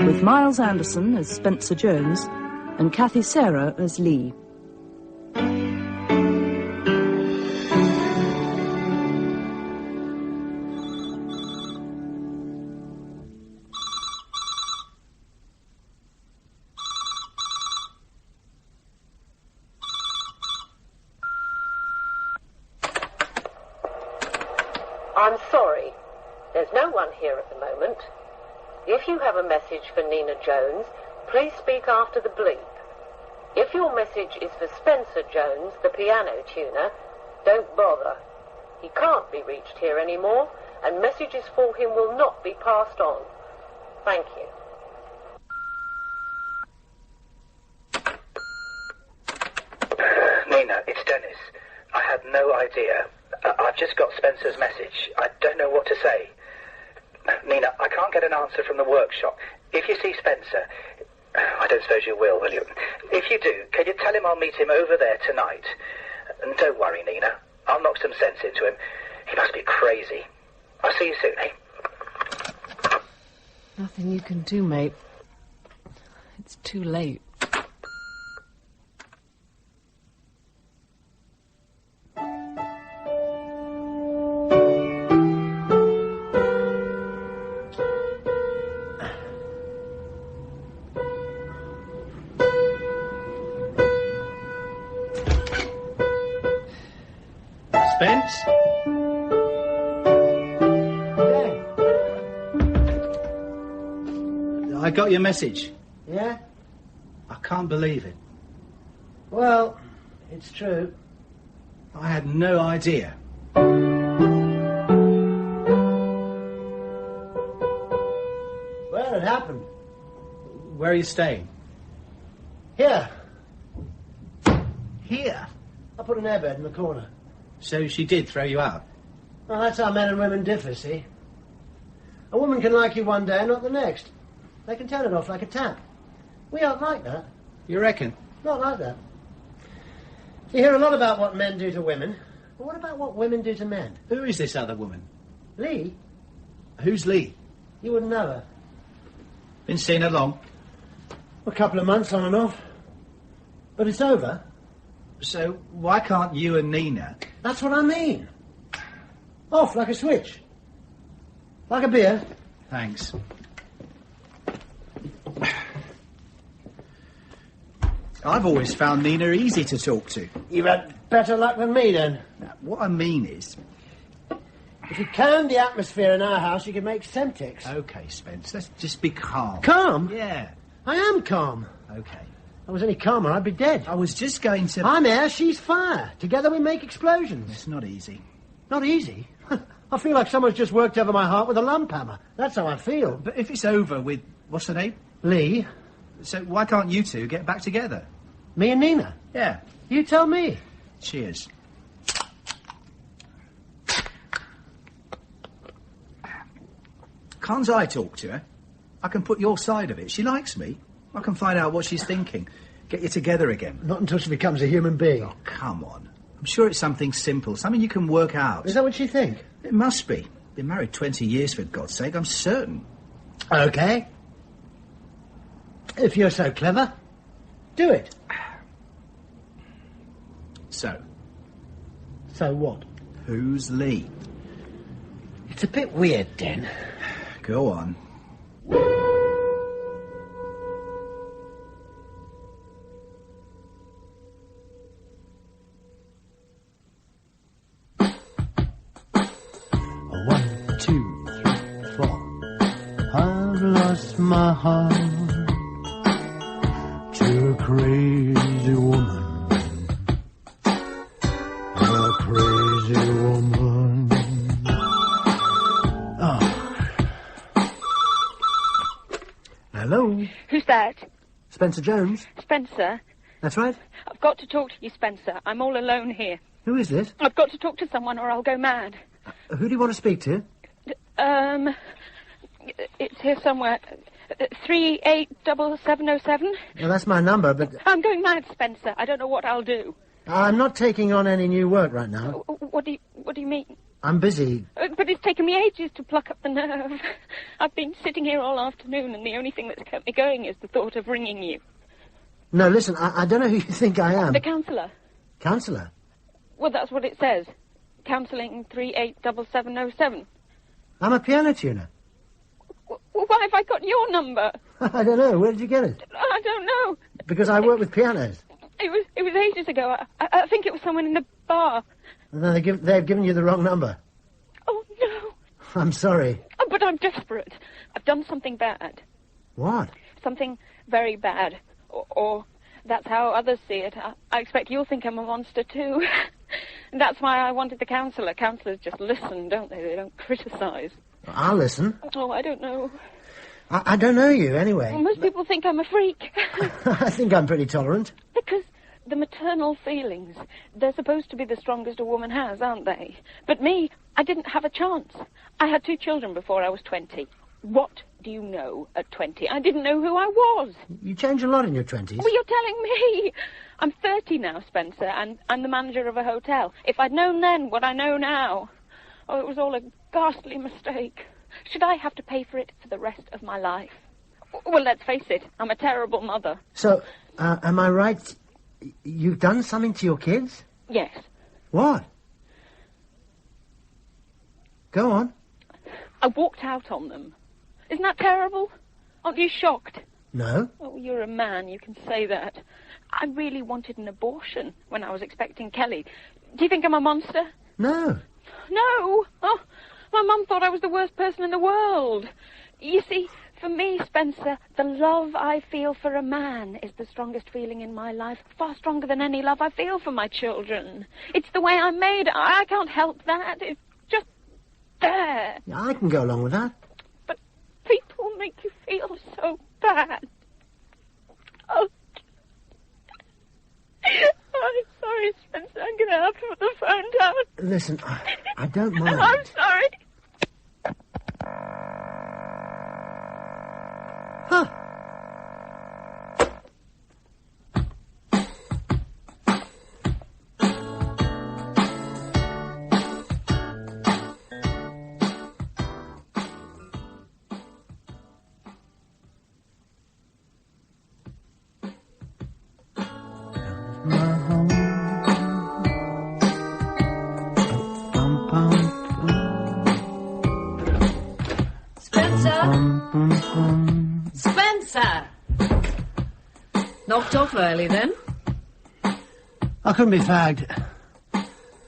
with Miles Anderson as Spencer Jones and Kathy Sarah as Lee. I'm sorry. There's no one here at the moment. If you have a message for Nina Jones, please speak after the bleep. If your message is for Spencer Jones, the piano tuner, don't bother. He can't be reached here anymore, and messages for him will not be passed on. Thank you. Nina, it's Dennis. I had no idea. I've just got Spencer's message. I don't know what to say. Nina, I can't get an answer from the workshop. If you see Spencer, I don't suppose you will you? If you do, can you tell him I'll meet him over there tonight? And don't worry, Nina. I'll knock some sense into him. He must be crazy. I'll see you soon, eh? Nothing you can do, mate. It's too late. Spence? Yeah. I got your message. Yeah? I can't believe it. Well, it's true. I had no idea. Well, it happened. Where are you staying? Here. Here? I put an airbed in the corner. So she did throw you out? Well, that's how men and women differ, see? A woman can like you one day and not the next. They can turn it off like a tap. We aren't like that. You reckon? Not like that. You hear a lot about what men do to women. But what about what women do to men? Who is this other woman? Lee? Who's Lee? You wouldn't know her. Been seeing her long? A couple of months on and off. But it's over. So why can't you and Nina... That's what I mean. Off like a switch. Like a beer. Thanks. I've always found Nina easy to talk to. You've had better luck than me, then. Now, what I mean is... If you calmed the atmosphere in our house, you could make Semtex. OK, Spence, let's just be calm. Calm? Yeah. I am calm. OK. If I was any calmer, I'd be dead. I was just going to... I'm air, she's fire. Together we make explosions. It's not easy. Not easy? I feel like someone's just worked over my heart with a lump hammer. That's how I feel. But if it's over with... What's her name? Lee. So why can't you two get back together? Me and Nina? Yeah. You tell me. Cheers. Can't I talk to her? I can put your side of it. She likes me. I can find out what she's thinking. Get you together again. Not until she becomes a human being. Oh, come on. I'm sure it's something simple, something you can work out. Is that what you think? It must be. Been married 20 years, for God's sake. I'm certain. OK. If you're so clever, do it. So? So what? Who's Lee? It's a bit weird, Den. Go on. One, two, three, four. I've lost my heart to a crazy woman. A crazy woman. Oh. Hello? Who's that? Spencer Jones? Spencer? That's right. I've got to talk to you, Spencer. I'm all alone here. Who is this? I've got to talk to someone or I'll go mad. Who do you want to speak to? It's here somewhere. 387707? Well, that's my number, but... I'm going mad, Spencer. I don't know what I'll do. I'm not taking on any new work right now. What do you mean? I'm busy. But it's taken me ages to pluck up the nerve. I've been sitting here all afternoon, and the only thing that's kept me going is the thought of ringing you. No, listen, I don't know who you think I am. The counsellor. Counsellor? Well, that's what it says. Counselling 387707. I'm a piano tuner. Well, why have I got your number? I don't know. Where did you get it? I don't know. Because I work with pianos. It was ages ago. I think it was someone in the bar. No, they've given you the wrong number. Oh, no. I'm sorry. Oh, but I'm desperate. I've done something bad. What? Something very bad. Or that's how others see it. I expect you'll think I'm a monster, too. That's why I wanted the counsellor. Counsellors just listen, don't they? They don't criticise. I'll listen. Oh, I don't know. I don't know you, anyway. Well, most people think I'm a freak. I think I'm pretty tolerant. Because the maternal feelings, they're supposed to be the strongest a woman has, aren't they? But me, I didn't have a chance. I had 2 children before I was 20. What do you know at 20? I didn't know who I was. You change a lot in your 20s. Well, you're telling me. I'm 30 now, Spencer, and I'm the manager of a hotel. If I'd known then what I know now... Oh, it was all a ghastly mistake. Should I have to pay for it for the rest of my life? Well, let's face it, I'm a terrible mother. So, am I right? You've done something to your kids? Yes. What? Go on. I walked out on them. Isn't that terrible? Aren't you shocked? No. Oh, you're a man, you can say that. I really wanted an abortion when I was expecting Kelly. Do you think I'm a monster? No. No. Oh, my mum thought I was the worst person in the world. You see, for me, Spencer, the love I feel for a man is the strongest feeling in my life, far stronger than any love I feel for my children. It's the way I'm made. I can't help that. It's just there. Yeah, I can go along with that. But people make you feel so bad. Oh, I'm sorry, Spencer. I'm going to have to put the phone down. Listen, I don't mind. I'm sorry. Huh. Spencer! Knocked off early, then? I couldn't be fagged.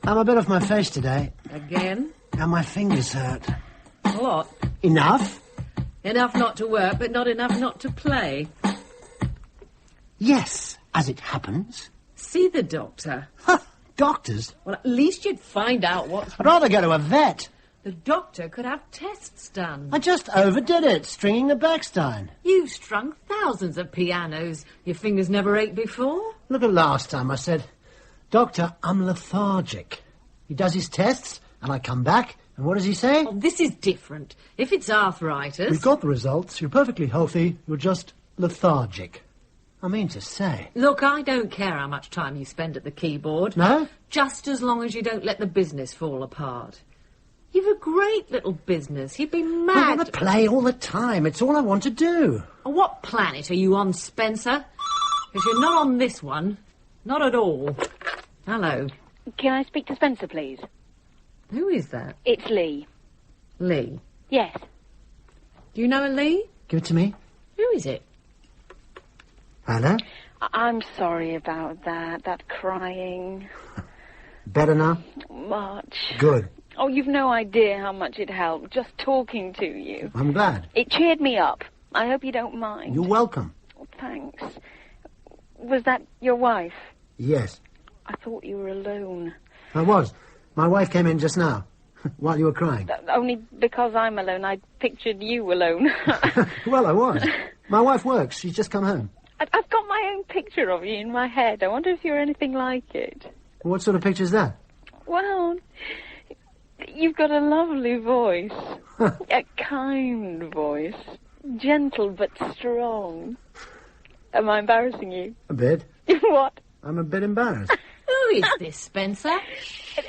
I'm a bit off my face today. Again? And my fingers hurt. What? Enough? Enough not to work, but not enough not to play. Yes, as it happens. See the doctor. Huh, doctors? Well, at least you'd find out what's... I'd rather go to a vet. The doctor could have tests done. I just overdid it, stringing the Backstein. You strung thousands of pianos. Your fingers never ached before. Look at last time I said, Doctor, I'm lethargic. He does his tests, and I come back, and what does he say? Oh, this is different. If it's arthritis... We've got the results. You're perfectly healthy. You're just lethargic. I mean to say. Look, I don't care how much time you spend at the keyboard. No? Just as long as you don't let the business fall apart. You've a great little business. You'd be mad. I want to play all the time. It's all I want to do. Oh, what planet are you on, Spencer? Because you're not on this one. Not at all. Hello. Can I speak to Spencer, please? Who is that? It's Lee. Lee. Yes. Do you know a Lee? Give it to me. Who is it? Hello? I'm sorry about that crying. Better now? Much. Good. Oh, you've no idea how much it helped, just talking to you. I'm glad. It cheered me up. I hope you don't mind. You're welcome. Oh, thanks. Was that your wife? Yes. I thought you were alone. I was. My wife came in just now, while you were crying. Only because I'm alone, I pictured you alone. Well, I was. My wife works. She's just come home. I've got my own picture of you in my head. I wonder if you're anything like it. What sort of picture's that? Well, you've got a lovely voice. A kind voice. Gentle but strong. Am I embarrassing you? A bit. What? I'm a bit embarrassed. Who is this, Spencer?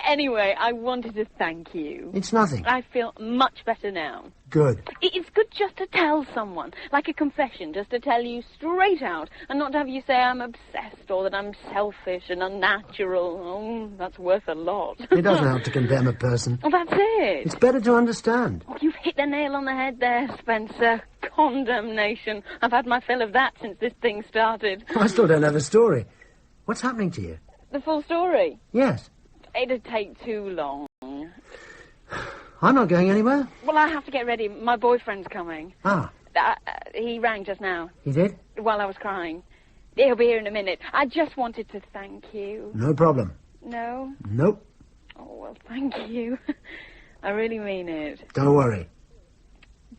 Anyway, I wanted to thank you. It's nothing. I feel much better now. Good. It's good just to tell someone, like a confession, just to tell you straight out, and not to have you say I'm obsessed or that I'm selfish and unnatural. Oh, that's worth a lot. It doesn't help to condemn a person. Well, that's it. It's better to understand. Oh, you've hit the nail on the head there, Spencer. Condemnation. I've had my fill of that since this thing started. I still don't know the story. What's happening to you? The full story? Yes. It'd take too long. I'm not going anywhere. Well, I have to get ready. My boyfriend's coming. Ah. He rang just now. He did? While I was crying. He'll be here in a minute. I just wanted to thank you. No problem. No? Nope. Oh, well, thank you. I really mean it. Don't worry.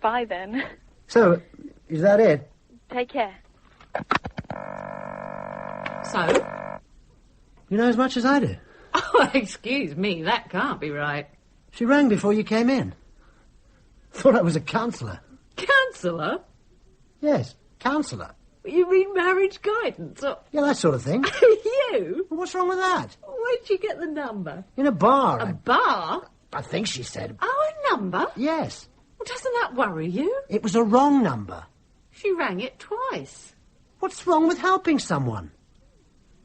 Bye, then. So, is that it? Take care. So? You know as much as I do. Oh, excuse me, that can't be right. She rang before you came in. Thought I was a counsellor. Counsellor? Yes, counsellor. You mean marriage guidance? Or... Yeah, that sort of thing. You? Well, what's wrong with that? Where'd you get the number? In a bar. A bar? I think she said. Oh, a number? Yes. Well, doesn't that worry you? It was a wrong number. She rang it twice. What's wrong with helping someone?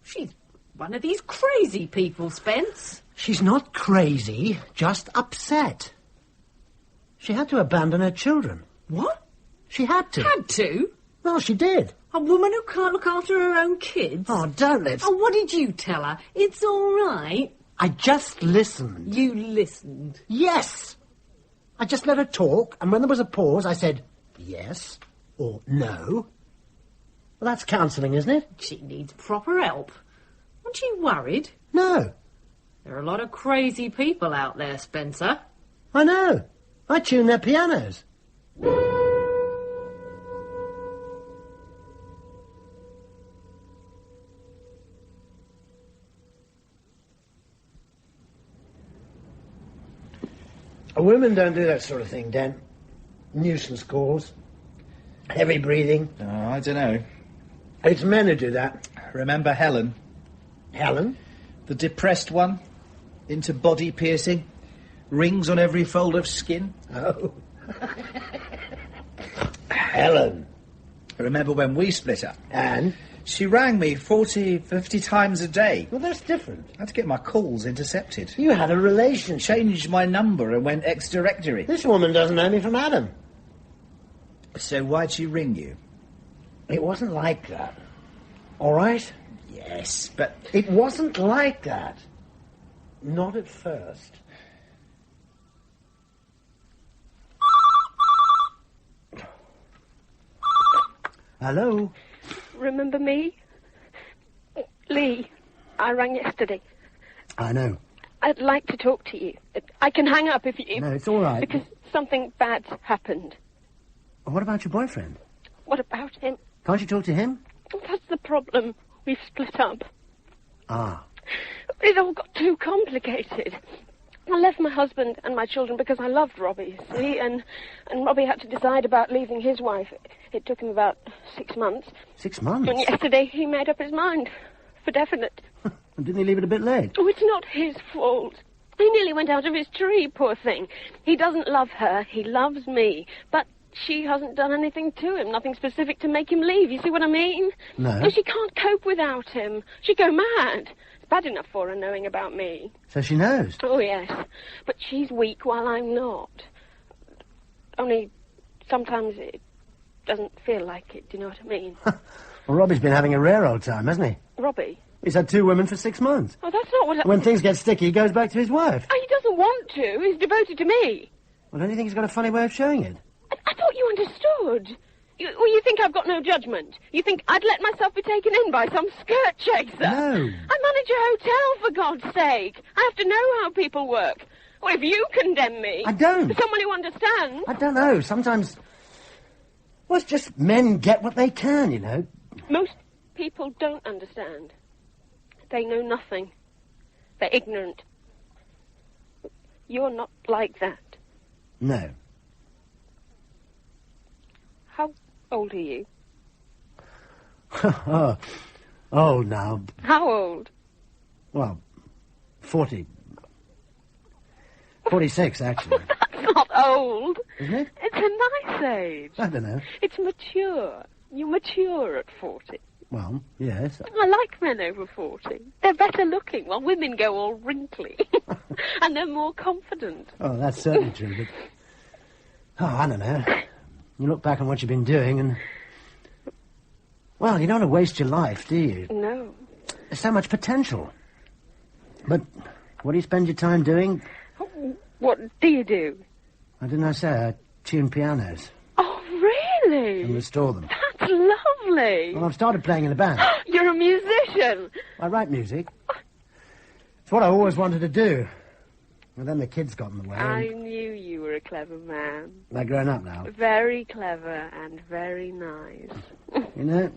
She's one of these crazy people, Spence. She's not crazy, just upset. She had to abandon her children. What? She had to. Had to? Well, she did. A woman who can't look after her own kids? Oh, don't let's... Oh, what did you tell her? It's all right. I just listened. You listened? Yes. I just let her talk, and when there was a pause, I said, yes, or no. Well, that's counselling, isn't it? She needs proper help. Aren't you worried? No. There are a lot of crazy people out there, Spencer. I know. I tune their pianos. Women don't do that sort of thing, Dan. Nuisance calls. Heavy breathing. Oh, I don't know. It's men who do that. Remember Helen? Helen? The depressed one? Into body piercing? Rings on every fold of skin? Oh. Helen. Remember when we split up? And? She rang me 40, 50 times a day. Well, that's different. I had to get my calls intercepted. You had a relationship. Changed my number and went ex-directory. This woman doesn't know me from Adam. So why'd she ring you? It wasn't like that. All right? Yes, but... It wasn't like that. Not at first. Hello? Remember me? Lee, I rang yesterday. I know. I'd like to talk to you. I can hang up if you... No, it's all right. Because something bad's happened. What about your boyfriend? What about him? Can't you talk to him? That's the problem. We've split up. Ah. It all got too complicated. I left my husband and my children because I loved Robbie, you see, and Robbie had to decide about leaving his wife. It took him about 6 months. 6 months? And yesterday he made up his mind, for definite. Didn't he leave it a bit late? Oh, it's not his fault. He nearly went out of his tree, poor thing. He doesn't love her, he loves me, but she hasn't done anything to him, nothing specific to make him leave, you see what I mean? No. And she can't cope without him. She'd go mad. It's bad enough for her knowing about me. So she knows? Oh, yes. But she's weak while I'm not. Only sometimes it doesn't feel like it, do you know what I mean? Well, Robbie's been having a rare old time, hasn't he? Robbie? He's had 2 women for 6 months. Oh, that's not what When things get sticky, he goes back to his wife. Oh, he doesn't want to. He's devoted to me. Well, don't you think he's got a funny way of showing it? I thought you understood. You think I've got no judgment? You think I'd let myself be taken in by some skirt chaser? No. I manage a hotel, for God's sake. I have to know how people work. Well, if you condemn me... I don't. Someone who understands... I don't know. Sometimes... Well, it's just men get what they can, you know. Most people don't understand. They know nothing. They're ignorant. You're not like that. No. How old are you? Oh, old now. How old? Well, 40. 46, actually. That's not old. Isn't it? It's a nice age. I don't know. It's mature. You mature at 40. Well, yes. I like men over 40. They're better looking, while women go all wrinkly. And they're more confident. Oh, that's certainly true, but... Oh, I don't know. You look back on what you've been doing and... Well, you don't want to waste your life, do you? No. There's so much potential. But what do you spend your time doing? What do you do? I didn't I say I tune pianos Oh, really? and restore them? That's lovely. Well, I've started playing in a band. You're a musician. I write music. It's what I always wanted to do. And then the kids got in the way. I knew you were a clever man. They're grown up now. Very clever and very nice. You know,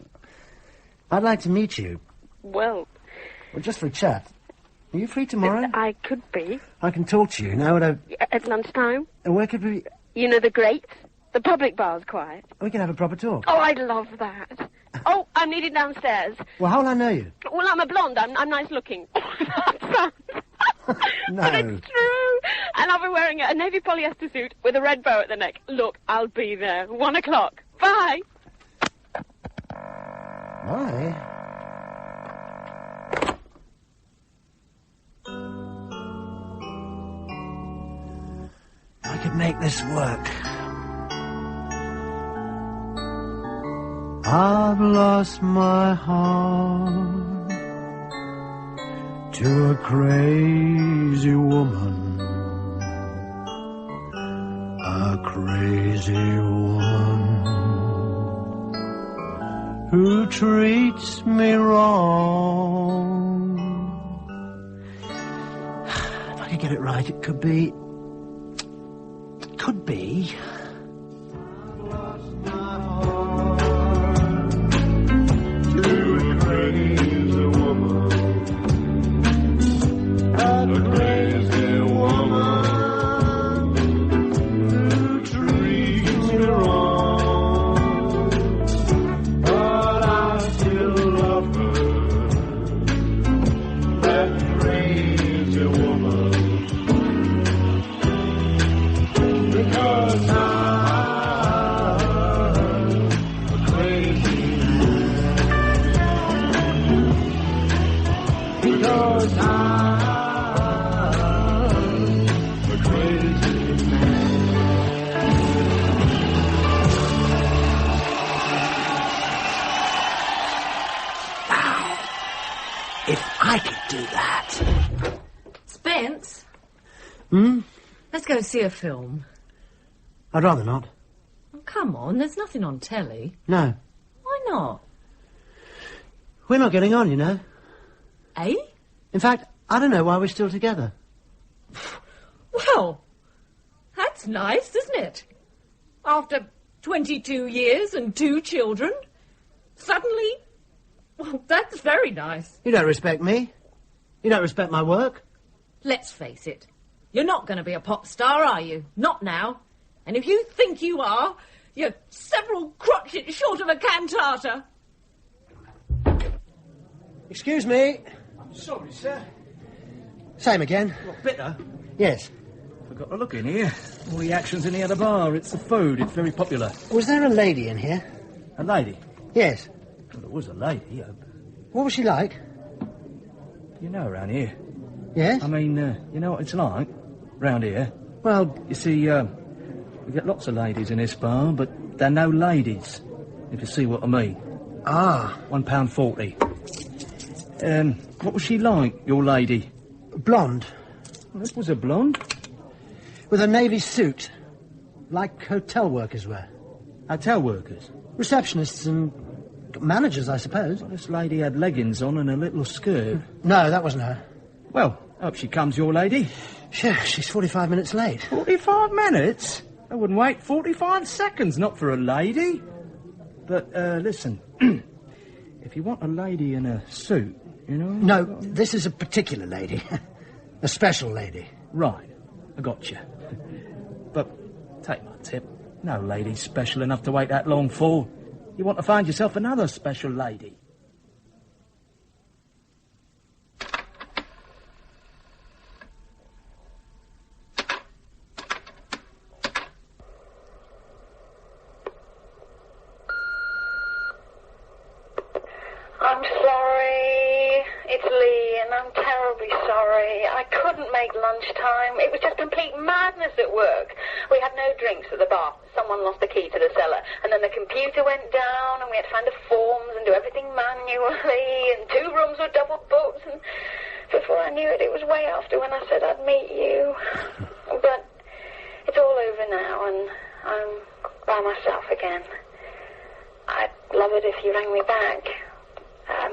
I'd like to meet you. Well, Just for a chat. Are you free tomorrow? I could be. I can talk to you now At lunchtime? where could we... You know the greats? The public bar's quiet. We can have a proper talk. Oh, I'd love that. Oh, I'm needed downstairs. Well, how will I know you? Well, I'm a blonde. I'm nice looking. No. But it's true. And I'll be wearing a navy polyester suit with a red bow at the neck. Look, I'll be there. 1 o'clock. Bye. Bye. I could make this work. I've lost my heart to a crazy woman, a crazy woman who treats me wrong. If I could get it right, it could be... Could be... Let's go see a film. I'd rather not. Oh, come on, there's nothing on telly. No. Why not? We're not getting on, you know. Eh? In fact, I don't know why we're still together. Well, that's nice, isn't it? After 22 years and 2 children, suddenly... Well, that's very nice. You don't respect me. You don't respect my work. Let's face it. You're not going to be a pop star, are you? Not now. And if you think you are, you're several crotchets short of a cantata. Excuse me. I'm sorry, sir. Same again. What, bitter? Yes. Forgot to look in here. All the action's in the other bar. It's the food. It's very popular. Was there a lady in here? A lady? Yes. Well, there was a lady. What was she like? You know around here. Yes? I mean, you know what it's like round here? Well... You see, we get lots of ladies in this bar, but they're no ladies, if you see what I mean. Ah. £1.40. What was she like, your lady? Blonde. Well, this was a blonde. With a navy suit. Like hotel workers wear. Hotel workers? Receptionists and managers, I suppose. Well, this lady had leggings on and a little skirt. No, that wasn't her. Well, hope she comes, your lady. Sure, she's 45 minutes late. 45 minutes? I wouldn't wait 45 seconds, not for a lady. But, listen, if you want a lady in a suit, you know... No, this is a particular lady. A special lady. Right, I got you. But take my tip, no lady's special enough to wait that long for. You want to find yourself another special lady. I'm sorry. It's Lee, and I'm terribly sorry. I couldn't make lunchtime. It was just complete madness at work. We had no drinks at the bar. Someone lost the key to the cellar, and then the computer went down, and we had to find the forms and do everything manually, and 2 rooms were double booked, and before I knew it, it was way after when I said I'd meet you. But it's all over now, and I'm by myself again. I'd love it if you rang me back.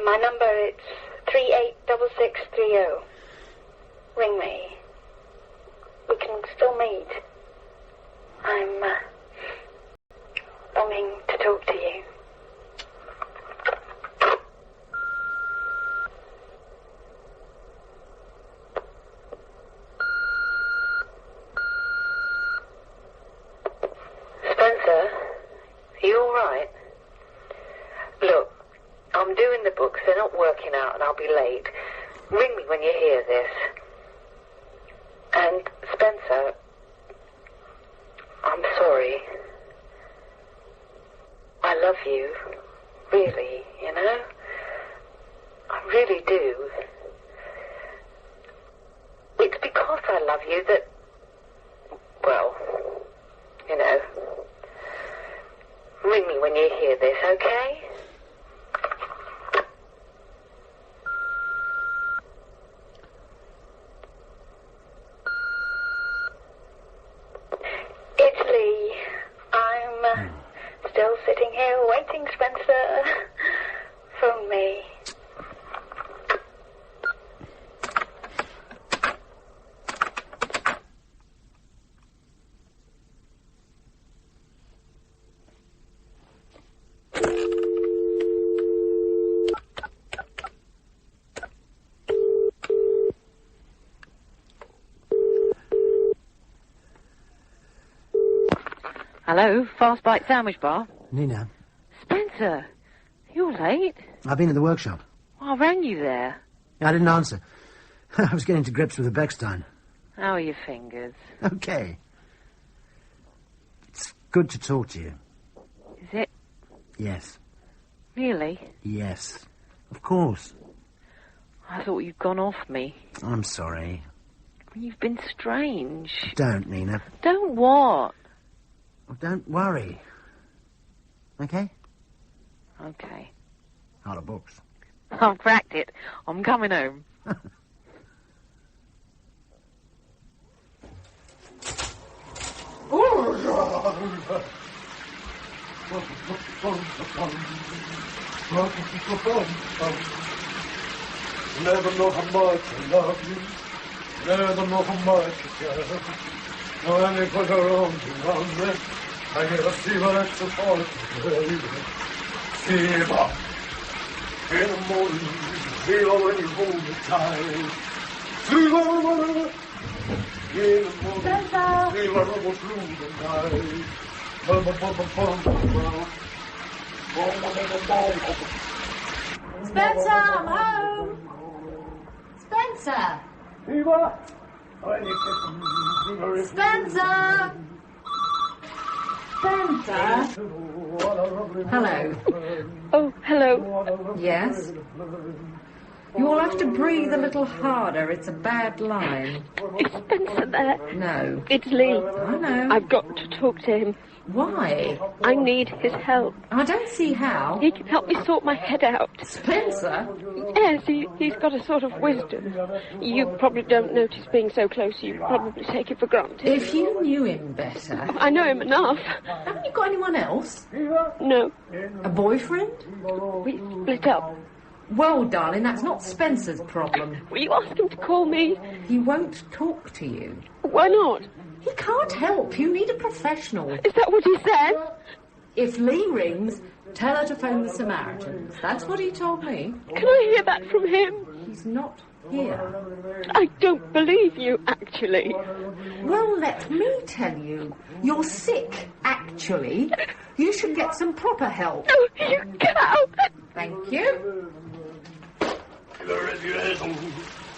My number, it's 386630. Ring me. We can still meet. I'm longing to talk to you. Spencer, are you all right? Look, I'm doing the books. They're not working out and I'll be late. Ring me when you hear this. And, Spencer, I'm sorry. I love you. Really, you know? I really do. It's because I love you that, well, you know. Ring me when you hear this, okay? It's Lee. I'm still sitting here waiting, Spencer. Phone me. Hello, Fast Bite Sandwich Bar. Nina, Spencer, you're late. I've been at the workshop. I rang you there. I didn't answer. I was getting to grips with the Beckstein. How are your fingers? Okay. It's good to talk to you. Is it? Yes. Really? Yes. Of course. I thought you'd gone off me. I'm sorry. You've been strange. Don't, Nina. Don't what? Oh, don't worry. Okay? Okay. Out of books. I've cracked it. I'm coming home. Never know how much I love you. Never know how much I care. When they put her arms around me, I get a fever that's so far away. Fever. In the morning, fever when you hold me tight. Fever. In the morning, fever almost through the night. Bum, bum, bum, bum, bum, bum. Spencer, I'm home. Spencer. Fever. Spencer. Spencer. Hello. Oh, hello. Yes? You'll have to breathe a little harder. It's a bad line. Is Spencer there? No. It's Lee. I know. I've got to talk to him. Why? I need his help. I don't see how. He can help me sort my head out. Spencer? Yes, he's got a sort of wisdom. You probably don't notice being so close. You probably take it for granted. If you knew him better. I know him enough. Haven't you got anyone else? No. A boyfriend? We split up. Well, darling, that's not Spencer's problem. Will you ask him to call me? He won't talk to you. Why not? He can't help. You need a professional. Is that what he said? If Lee rings, tell her to phone the Samaritans. That's what he told me. Can I hear that from him? He's not here. I don't believe you, actually. Well, let me tell you. You're sick, actually. You should get some proper help. Oh, you cow! Thank you.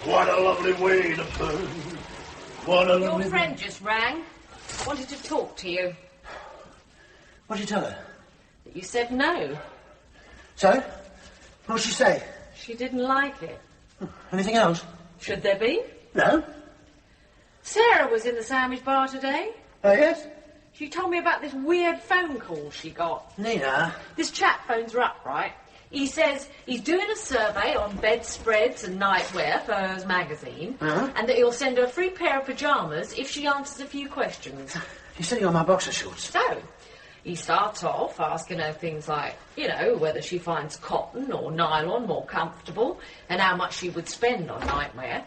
What a lovely way to burn. What a Your lovely... friend just rang. Wanted to talk to you. What'd you tell her? But you said no. So? What'd she say? She didn't like it. Anything else? Should there be? No. Sarah was in the sandwich bar today. Oh, yes? She told me about this weird phone call she got. Nina? This chap phones her up, right? He says he's doing a survey on bedspreads and nightwear for her magazine, and that he'll send her a free pair of pyjamas if she answers a few questions. He's sitting on my boxer shorts. So, he starts off asking her things like, you know, whether she finds cotton or nylon more comfortable and how much she would spend on nightwear.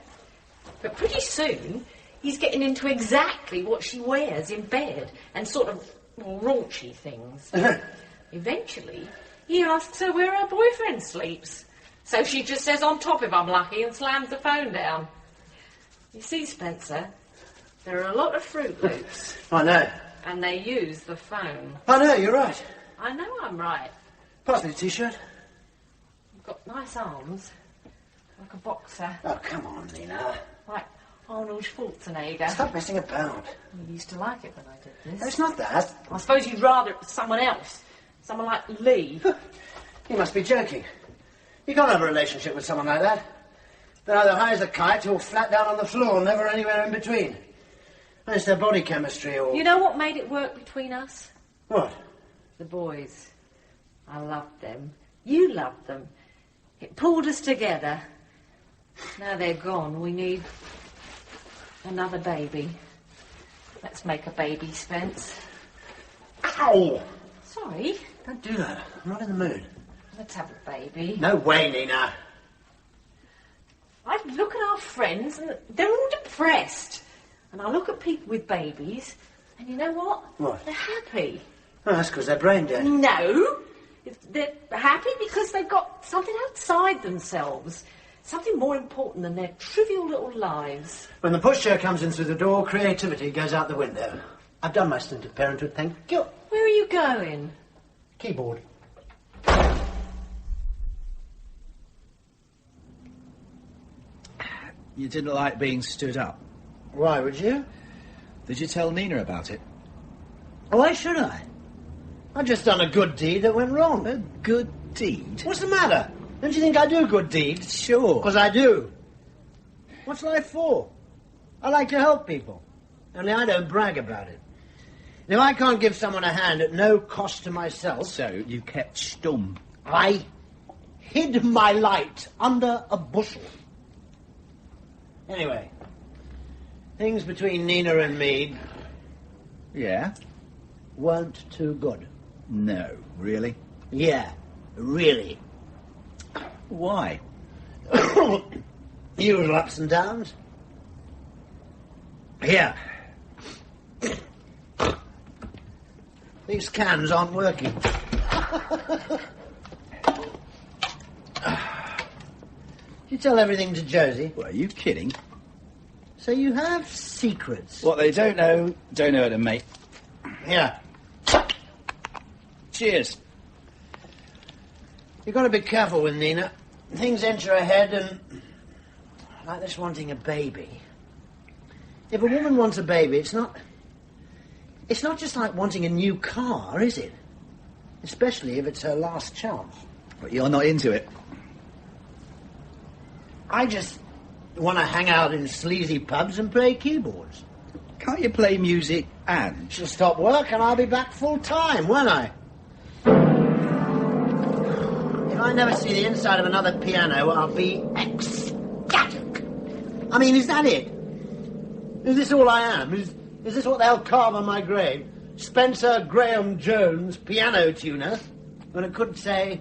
But pretty soon, he's getting into exactly what she wears in bed and sort of raunchy things. Eventually, he asks her where her boyfriend sleeps. So she just says on top if I'm lucky and slams the phone down. You see, Spencer, there are a lot of Fruit Loops. I know. And they use the phone. I know, you're right. I know I'm right. Pass me the T-shirt. You've got nice arms. Like a boxer. Oh, come on, Nina. Like Arnold Schwarzenegger. Stop messing about. You used to like it when I did this. It's not that. I suppose you'd rather it was someone else. Someone like Lee. You must be joking. You can't have a relationship with someone like that. They're either high as a kite or flat down on the floor, never anywhere in between. It's their body chemistry or... You know what made it work between us? What? The boys. I loved them. You loved them. It pulled us together. Now they're gone. We need another baby. Let's make a baby, Spence. Ow! Sorry. Don't do that. I'm not in the mood. Let's have a baby. No way, Nina. I look at our friends and they're all depressed. And I look at people with babies and you know what? What? They're happy. Oh, that's because they're brain dead. No. They're happy because they've got something outside themselves. Something more important than their trivial little lives. When the pushchair comes in through the door, creativity goes out the window. I've done my stint of parenthood, thank you. Where are you going? Keyboard. You didn't like being stood up. Why would you? Did you tell Nina about it? Why should I? I've just done a good deed that went wrong. A good deed? What's the matter? Don't you think I do good deeds? Sure. Because I do. What's life for? I like to help people. Only I don't brag about it. Now, I can't give someone a hand at no cost to myself. So you kept stum. I hid my light under a bushel. Anyway, things between Nina and me... Yeah? Weren't too good. No, really? Yeah, really. Why? Usual ups and downs. Here. These cans aren't working. You tell everything to Josie? Well, are you kidding? So you have secrets? What they don't know how to make. Here. Cheers. You've got to be careful with Nina. Things enter her head and... Like this wanting a baby. If a woman wants a baby, it's not just like wanting a new car, is it? Especially if it's her last chance. But you're not into it. I just want to hang out in sleazy pubs and play keyboards. Can't you play music and... She'll stop work and I'll be back full time, won't I? If I never see the inside of another piano, I'll be ecstatic. I mean, is that it? Is this all I am? Is this what they'll carve on my grave? Spencer Graham Jones, piano tuner? When it could say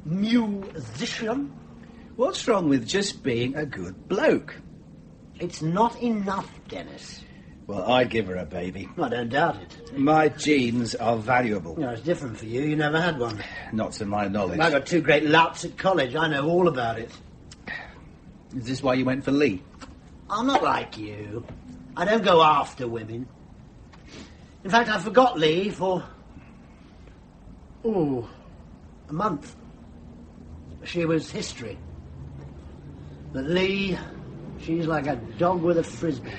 musician? What's wrong with just being a good bloke? It's not enough, Dennis. Well, I'd give her a baby. I don't doubt it. My genes are valuable. No, it's different for you. You never had one. Not to my knowledge. I got two great louts at college. I know all about it. Is this why you went for Lee? I'm not like you. I don't go after women. In fact, I forgot Lee for... a month. She was history. But Lee, she's like a dog with a frisbee.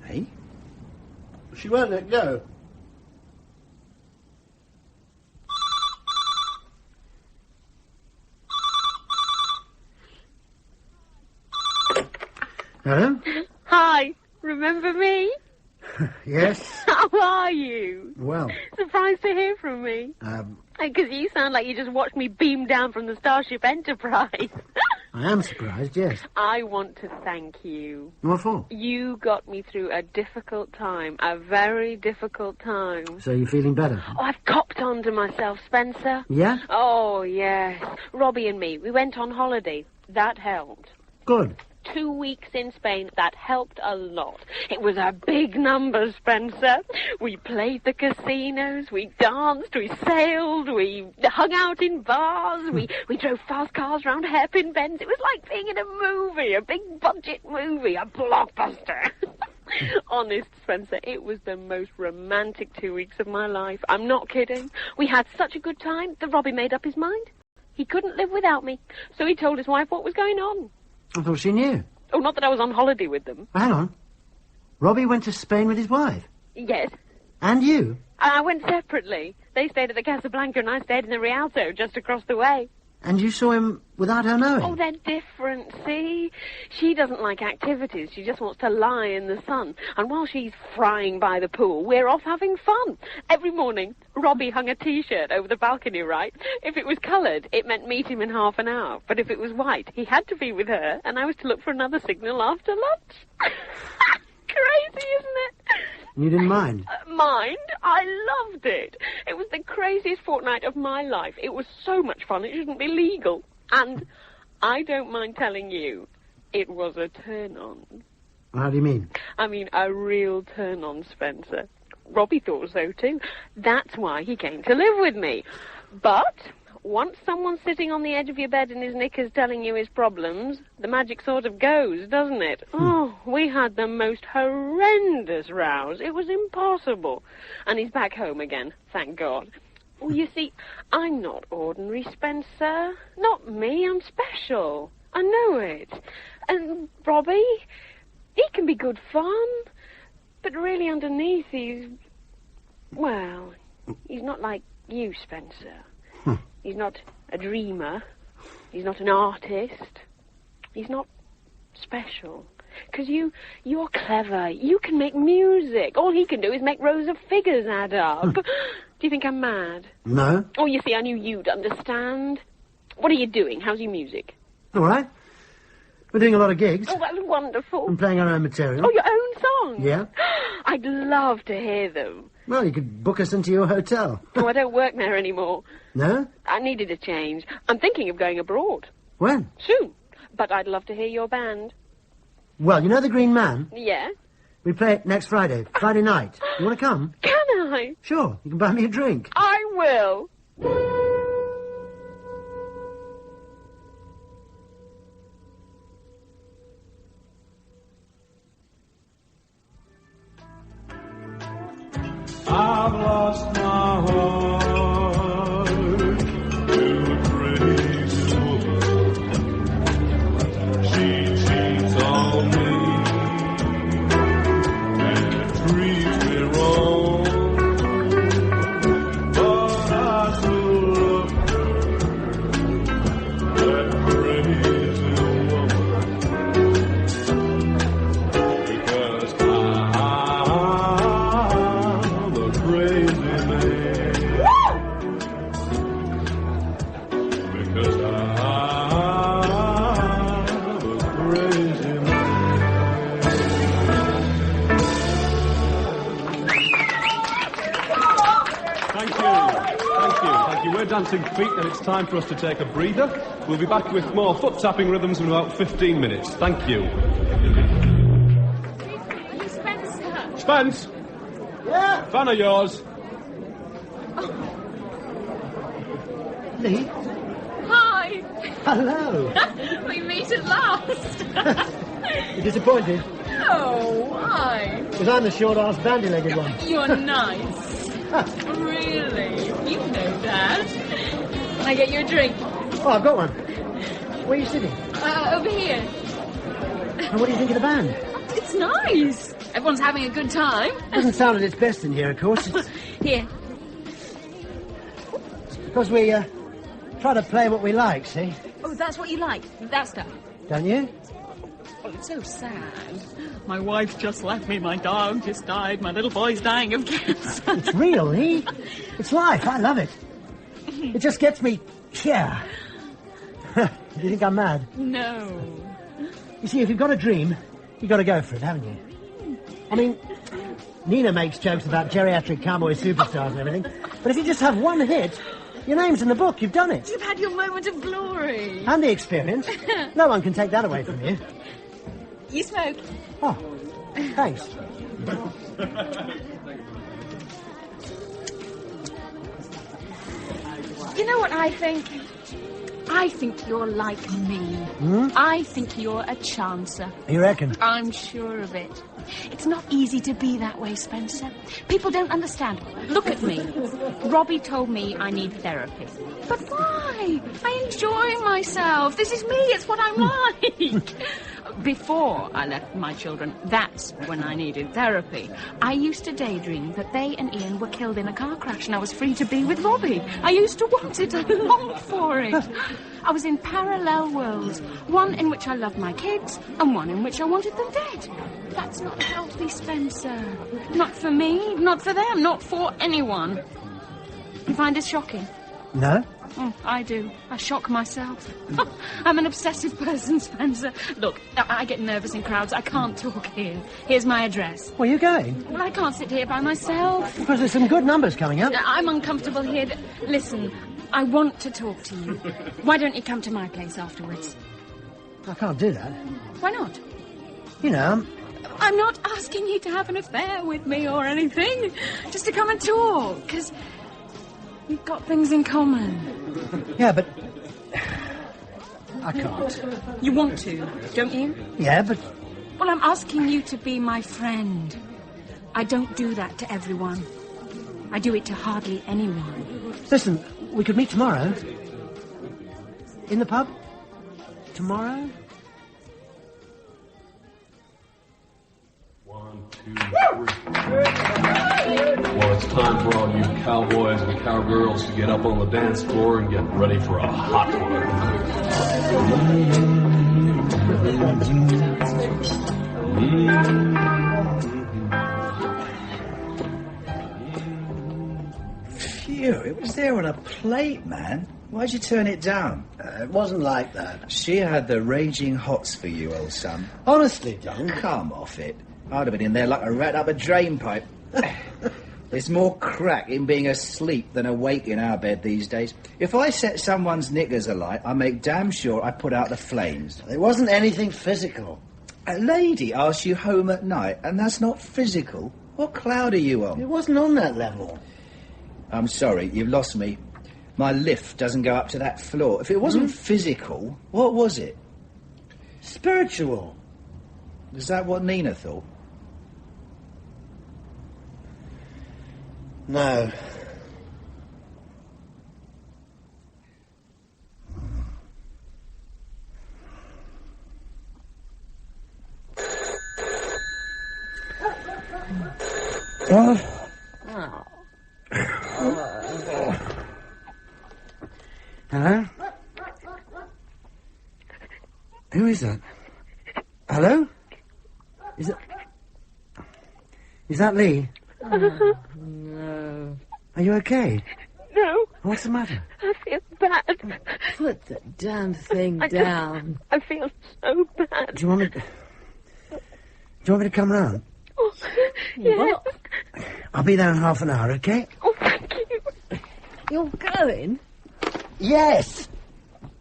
Hey? She won't let go. Hello? Hi, remember me? Yes? How are you? Well, Surprised to hear from me. Because you sound like you just watched me beam down from the Starship Enterprise. I am surprised, yes. I want to thank you. What for? You got me through a difficult time, a very difficult time. So you're feeling better? Oh, I've copped on to myself, Spencer. Yeah? Oh, yes. Robbie and me, we went on holiday. That helped. Good. 2 weeks in Spain, that helped a lot. It was a big number, Spencer. We played the casinos, we danced, we sailed, we hung out in bars, we drove fast cars round hairpin bends. It was like being in a movie, a big budget movie, a blockbuster. Honest, Spencer, it was the most romantic 2 weeks of my life. I'm not kidding. We had such a good time that Robbie made up his mind. He couldn't live without me, so he told his wife what was going on. I thought she knew. Oh, not that I was on holiday with them. Hang on. Robbie went to Spain with his wife? Yes. And you? I went separately. They stayed at the Casablanca and I stayed in the Rialto just across the way. And you saw him without her knowing? Oh, they're different, see? She doesn't like activities. She just wants to lie in the sun. And while she's frying by the pool, we're off having fun. Every morning, Robbie hung a T-shirt over the balcony, right? If it was coloured, it meant meet him in half an hour. But if it was white, he had to be with her, and I was to look for another signal after lunch. Crazy, isn't it? You didn't mind? Mind? I loved it. It was the craziest fortnight of my life. It was so much fun, it shouldn't be legal. And I don't mind telling you, it was a turn-on. How do you mean? I mean, a real turn-on, Spencer. Robbie thought so, too. That's why he came to live with me. But once someone's sitting on the edge of your bed in his knickers telling you his problems, the magic sort of goes, doesn't it? Oh, we had the most horrendous rows. It was impossible. And he's back home again, thank God. Well, you see, I'm not ordinary, Spencer. Not me, I'm special. I know it. And Robbie, he can be good fun. But really underneath he's not like you, Spencer. He's not a dreamer. He's not an artist. He's not special. Because you're clever. You can make music. All he can do is make rows of figures add up. Do you think I'm mad? No. Oh, you see, I knew you'd understand. What are you doing? How's your music? All right. We're doing a lot of gigs. Oh, that's wonderful. And playing our own material. Oh, your own songs? Yeah. I'd love to hear them. Well, you could book us into your hotel. Oh, I don't work there anymore. No? I needed a change. I'm thinking of going abroad. When? Soon. But I'd love to hear your band. Well, you know the Green Man? Yeah? We play it next Friday night. You want to come? Can I? Sure. You can buy me a drink. I will. I've lost my heart to a crazy woman. She cheats on me and treats me wrong. But I still love her, that crazy woman. Because We're dancing feet and it's time for us to take a breather. We'll be back with more foot-tapping rhythms in about 15 minutes. Thank you. Spencer. Spence! Yeah? Fan of yours. Lee? Hi. Hello. We meet at last. You disappointed? Oh, why? Because I'm the short-ass bandy-legged one. You're nice. Really? You know that. Can I get you a drink? Oh, I've got one. Where are you sitting? Over here. And what do you think of the band? It's nice. Everyone's having a good time. Doesn't sound at its best in here, of course. Here. Because we try to play what we like, see? Oh, that's what you like, that stuff. Don't you? Well, it's so sad. My wife just left me, my dog just died, my little boy's dying of cancer. It's real, eh? It's life. I love it. It just gets me... Yeah. Do you think I'm mad? No. You see, if you've got a dream, you've got to go for it, haven't you? I mean, Nina makes jokes about geriatric cowboy superstars and everything, but if you just have one hit, your name's in the book, you've done it. You've had your moment of glory. And the experience. No one can take that away from you. You smoke. Oh, thanks. You know what I think? I think you're like me. Hmm? I think you're a chancer. You reckon? I'm sure of it. It's not easy to be that way, Spencer. People don't understand. Look at me. Robbie told me I need therapy. But why? I enjoy myself. This is me. It's what I'm like. Before I left my children, that's when I needed therapy. I used to daydream that they and Ian were killed in a car crash and I was free to be with Robbie. I used to want it. I longed for it. I was in parallel worlds. One in which I loved my kids and one in which I wanted them dead. That's not healthy, Spencer. Not for me, not for them, not for anyone. You find this shocking? No? Oh, I do. I shock myself. I'm an obsessive person, Spencer. Look, I get nervous in crowds. I can't talk here. Here's my address. Where are you going? Well, I can't sit here by myself. Because there's some good numbers coming up. I'm uncomfortable here. Listen, I want to talk to you. Why don't you come to my place afterwards? I can't do that. Why not? You know, I'm not asking you to have an affair with me or anything. Just to come and talk, because we've got things in common. Yeah, but I can't. You want to, don't you? Yeah, but... Well, I'm asking you to be my friend. I don't do that to everyone. I do it to hardly anyone. Listen, we could meet tomorrow. In the pub? Tomorrow? 1, 2, 3. Well, it's time for all you cowboys and cowgirls to get up on the dance floor and get ready for a hot one. Phew, it was there on a plate, man. Why'd you turn it down? It wasn't like that. She had the raging hots for you, old son. Honestly, Don. Come off it. I'd have been in there like a rat up a drain pipe. There's more crack in being asleep than awake in our bed these days. If I set someone's knickers alight, I make damn sure I put out the flames. It wasn't anything physical. A lady asks you home at night, and that's not physical. What cloud are you on? It wasn't on that level. I'm sorry, you've lost me. My lift doesn't go up to that floor. If it wasn't physical, what was it? Spiritual. Is that what Nina thought? No. Hello? Who is that? Hello? Is that Lee? No. Are you okay? No. What's the matter? I feel bad. Put the damn thing down. I feel so bad. Do you want me to come round? Oh, yes. What? I'll be there in half an hour, okay? Oh, thank you. You're going? Yes!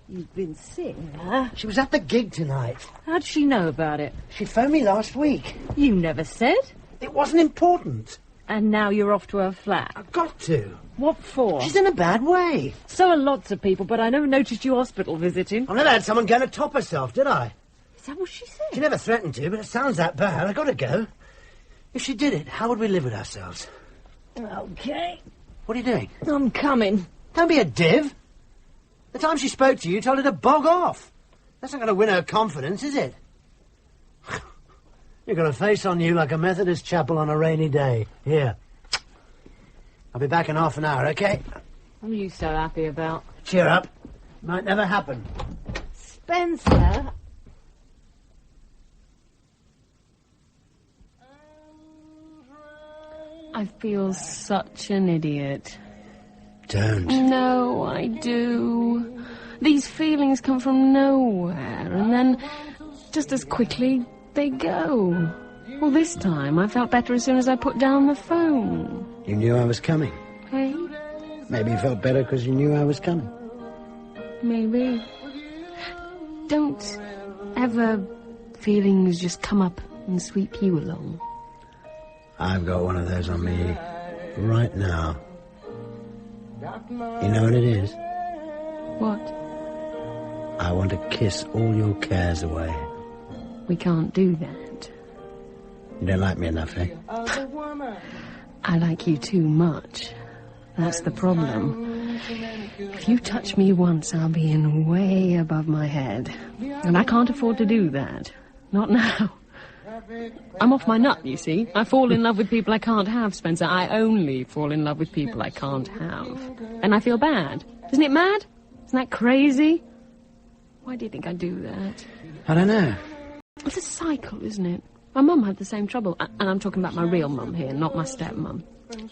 You've been sick, huh? She was at the gig tonight. How'd she know about it? She phoned me last week. You never said. It wasn't important. And now you're off to her flat. I've got to. What for? She's in a bad way. So are lots of people, but I never noticed you hospital visiting. I've never had someone going to top herself, did I? Is that what she said? She never threatened to, but it sounds that bad. I got to go. If she did it, how would we live with ourselves? Okay. What are you doing? I'm coming. Don't be a div. The time she spoke to you, you told her to bog off. That's not going to win her confidence, is it? You've got a face on you like a Methodist chapel on a rainy day. Here. I'll be back in half an hour, okay? What are you so happy about? Cheer up. Might never happen. Spencer? I feel such an idiot. Don't. No, I do. These feelings come from nowhere, and then, just as quickly, they go. Well, this time, I felt better as soon as I put down the phone. You knew I was coming. Hey? Maybe you felt better because you knew I was coming. Maybe. Don't ever feelings just come up and sweep you along. I've got one of those on me right now. You know what it is? What? I want to kiss all your cares away. We can't do that. You don't like me enough, eh? I like you too much. That's the problem. If you touch me once, I'll be in way above my head. And I can't afford to do that. Not now. I'm off my nut, you see. I fall in love with people I can't have, Spencer. I only fall in love with people I can't have. And I feel bad. Isn't it mad? Isn't that crazy? Why do you think I do that? I don't know. It's a cycle, isn't it? My mum had the same trouble. And I'm talking about my real mum here, not my stepmum.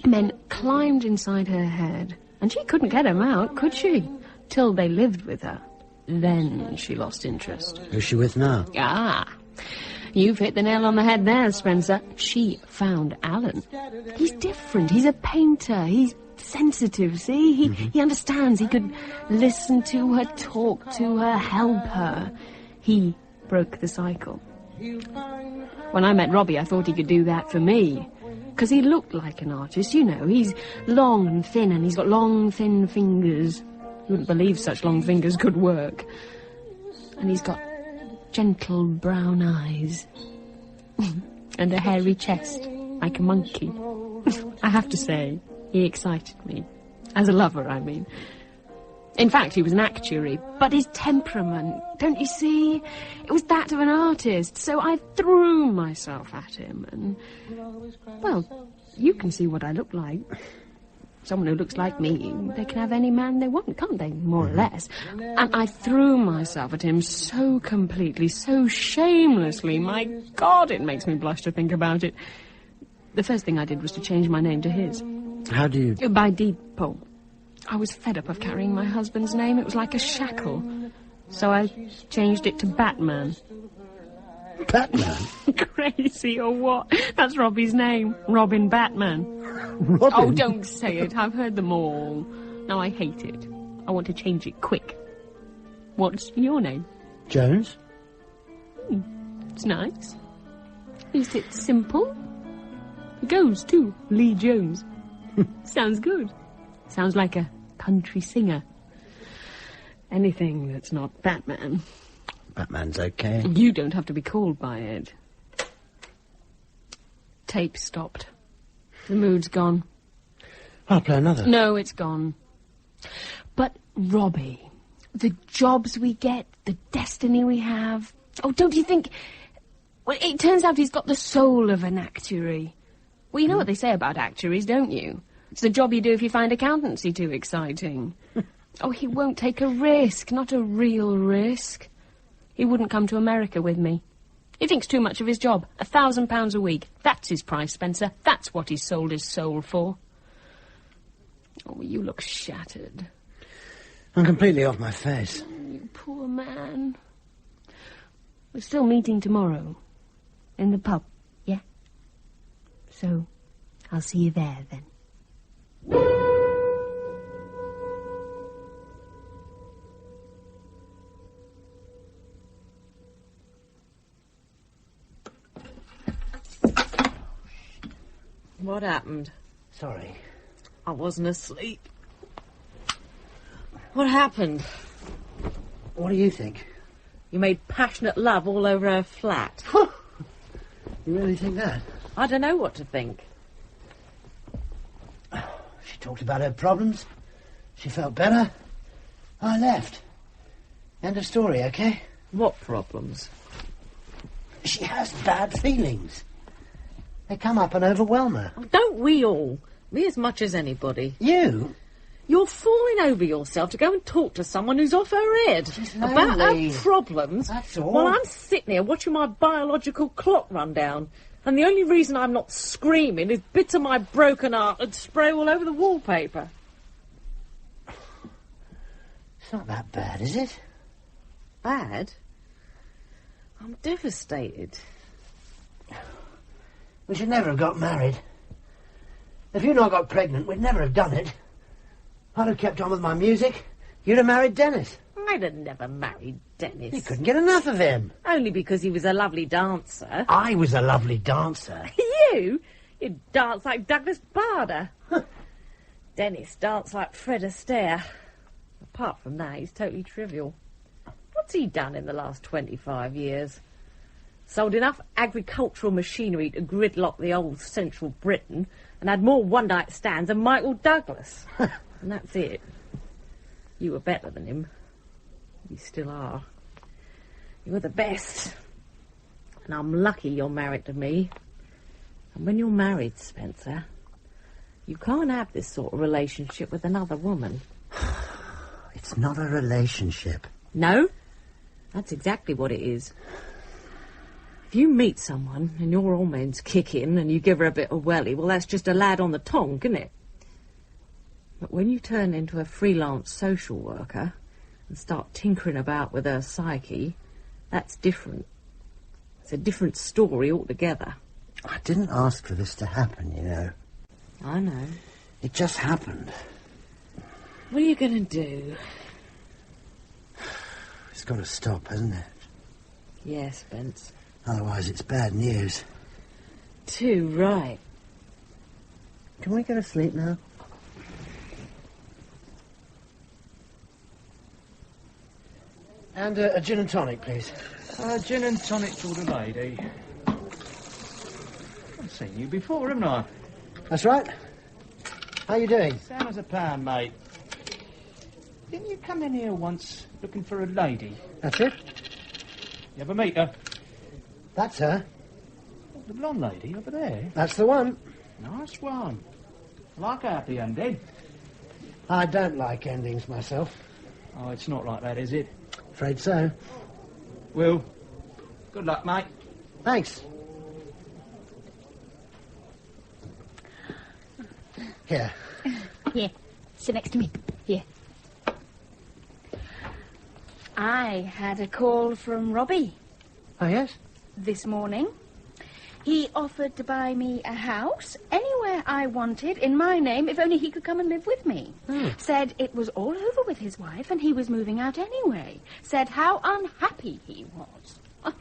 Men climbed inside her head. And she couldn't get them out, could she? Till they lived with her. Then she lost interest. Who's she with now? Ah, you've hit the nail on the head there, Spencer. She found Alan. He's different. He's a painter. He's sensitive, see? He understands. He could listen to her, talk to her, help her. He broke the cycle. When I met Robbie, I thought he could do that for me. Because he looked like an artist, you know. He's long and thin, and he's got long, thin fingers. You wouldn't believe such long fingers could work. And he's got gentle brown eyes. And a hairy chest, like a monkey. I have to say, he excited me. As a lover, I mean. In fact, he was an actuary. But his temperament, don't you see? It was that of an artist. So I threw myself at him. And, well, you can see what I look like. Someone who looks like me, they can have any man they want, can't they? More or less. And I threw myself at him so completely, so shamelessly. My God, it makes me blush to think about it. The first thing I did was to change my name to his. How do you... By depot. I was fed up of carrying my husband's name. It was like a shackle. So I changed it to Batman. Batman? Crazy or what? That's Robbie's name. Robin Batman. Robin? Oh, don't say it. I've heard them all. Now I hate it. I want to change it quick. What's your name? Jones? It's nice. At least it's simple. It goes, too. Lee Jones. Sounds good. Sounds like a country singer. Anything that's not Batman. Batman's okay. You don't have to be called by it. Tape stopped. The mood's gone. I'll play another. No, it's gone. But, Robbie, the jobs we get, the destiny we have... Oh, don't you think... Well, it turns out he's got the soul of an actuary. Well, you know what they say about actuaries, don't you? It's the job you do if you find accountancy too exciting. Oh, he won't take a risk, not a real risk. He wouldn't come to America with me. He thinks too much of his job. £1,000 a week. That's his price, Spencer. That's what he's sold his soul for. Oh, you look shattered. I'm completely off my face. You poor man. We're still meeting tomorrow. In the pub, yeah? So, I'll see you there, then. What happened? Sorry. I wasn't asleep. What happened? What do you think? You made passionate love all over her flat. You really think that? I don't know what to think. She talked about her problems. She felt better. I left. End of story, okay? What problems? She has bad feelings. They come up and overwhelm her. Don't we all? Me as much as anybody. You? You're falling over yourself to go and talk to someone who's off her head. About her problems. That's all. While I'm sitting here watching my biological clock run down. And the only reason I'm not screaming is bits of my broken heart and spray all over the wallpaper. It's not that bad, is it? Bad? I'm devastated. We should never have got married. If you'd not got pregnant, we'd never have done it. I'd have kept on with my music. You'd have married Dennis. I'd have never married Dennis. You couldn't get enough of him. Only because he was a lovely dancer. I was a lovely dancer. You dance like Douglas Bader. Dennis danced like Fred Astaire. Apart from that, he's totally trivial. What's he done in the last 25 years? Sold enough agricultural machinery to gridlock the old central Britain and had more one-night stands than Michael Douglas. And that's it. You were better than him. You still are. You were the best. And I'm lucky you're married to me. And when you're married, Spencer, you can't have this sort of relationship with another woman. It's not a relationship. No? That's exactly what it is. If you meet someone and your hormones kick in and you give her a bit of welly, well, that's just a lad on the tongue, isn't it? But when you turn into a freelance social worker and start tinkering about with her psyche, that's different. It's a different story altogether. I didn't ask for this to happen, you know. I know. It just happened. What are you going to do? It's got to stop, hasn't it? Yes, Spence. Otherwise it's bad news. Too right. Can we go to sleep now? And a gin and tonic, please. Gin and tonic for the lady. I've seen you before, haven't I? That's right. How you doing? Sam as a pound, mate. Didn't you come in here once looking for a lady? That's it. You ever meet her? That's her. The blonde lady over there. That's the one. Nice one. Like a happy ending. I don't like endings myself. Oh, it's not like that, is it? Afraid so. Well, good luck, mate. Thanks. Here. Here. Sit next to me. Here. I had a call from Robbie. Oh, yes? This morning. He offered to buy me a house anywhere I wanted in my name if only he could come and live with me. Said it was all over with his wife and he was moving out anyway. Said how unhappy he was.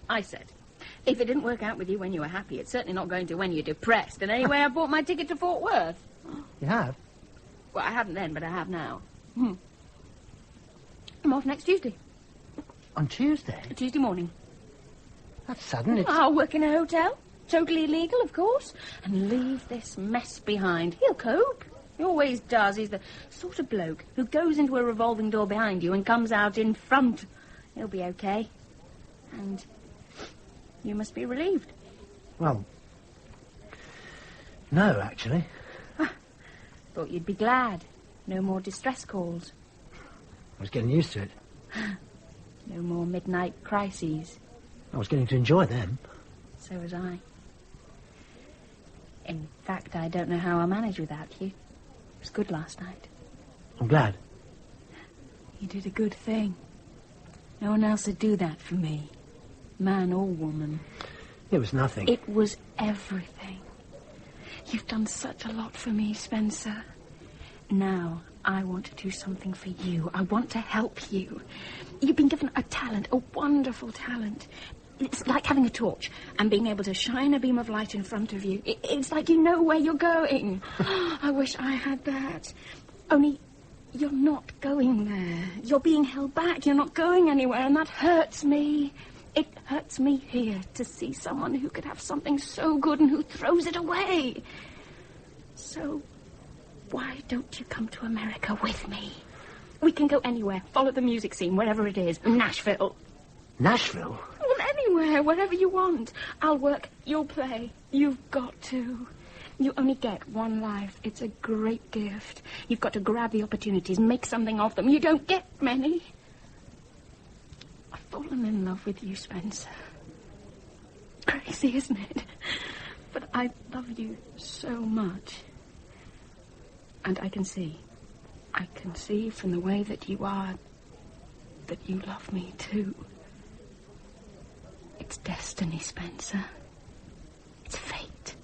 I said, if it didn't work out with you when you were happy, it's certainly not going to when you're depressed. And anyway, I bought my ticket to Fort Worth. You have? Well, I hadn't then, but I have now. I'm off next Tuesday. On Tuesday? Tuesday morning. That's sudden. It's... I'll work in a hotel. Totally illegal, of course. And leave this mess behind. He'll cope. He always does. He's the sort of bloke who goes into a revolving door behind you and comes out in front. He'll be okay. And you must be relieved. Well, no, actually. Thought you'd be glad. No more distress calls. I was getting used to it. No more midnight crises. I was getting to enjoy them. So was I. In fact, I don't know how I'll manage without you. It was good last night. I'm glad. You did a good thing. No one else would do that for me. Man or woman. It was nothing. It was everything. You've done such a lot for me, Spencer. Now, I want to do something for you. I want to help you. You've been given a talent, a wonderful talent. It's like having a torch and being able to shine a beam of light in front of you. It's like you know where you're going. I wish I had that. Only you're not going there. You're being held back. You're not going anywhere, and that hurts me. It hurts me here to see someone who could have something so good and who throws it away. So, why don't you come to America with me? We can go anywhere, follow the music scene, wherever it is. Nashville. Nashville? Well, anywhere, wherever you want. I'll work, you'll play. You've got to. You only get one life. It's a great gift. You've got to grab the opportunities, make something of them. You don't get many. I've fallen in love with you, Spencer. Crazy, isn't it? I love you so much. And I can see from the way that you are that you love me too. It's destiny, Spencer. It's fate.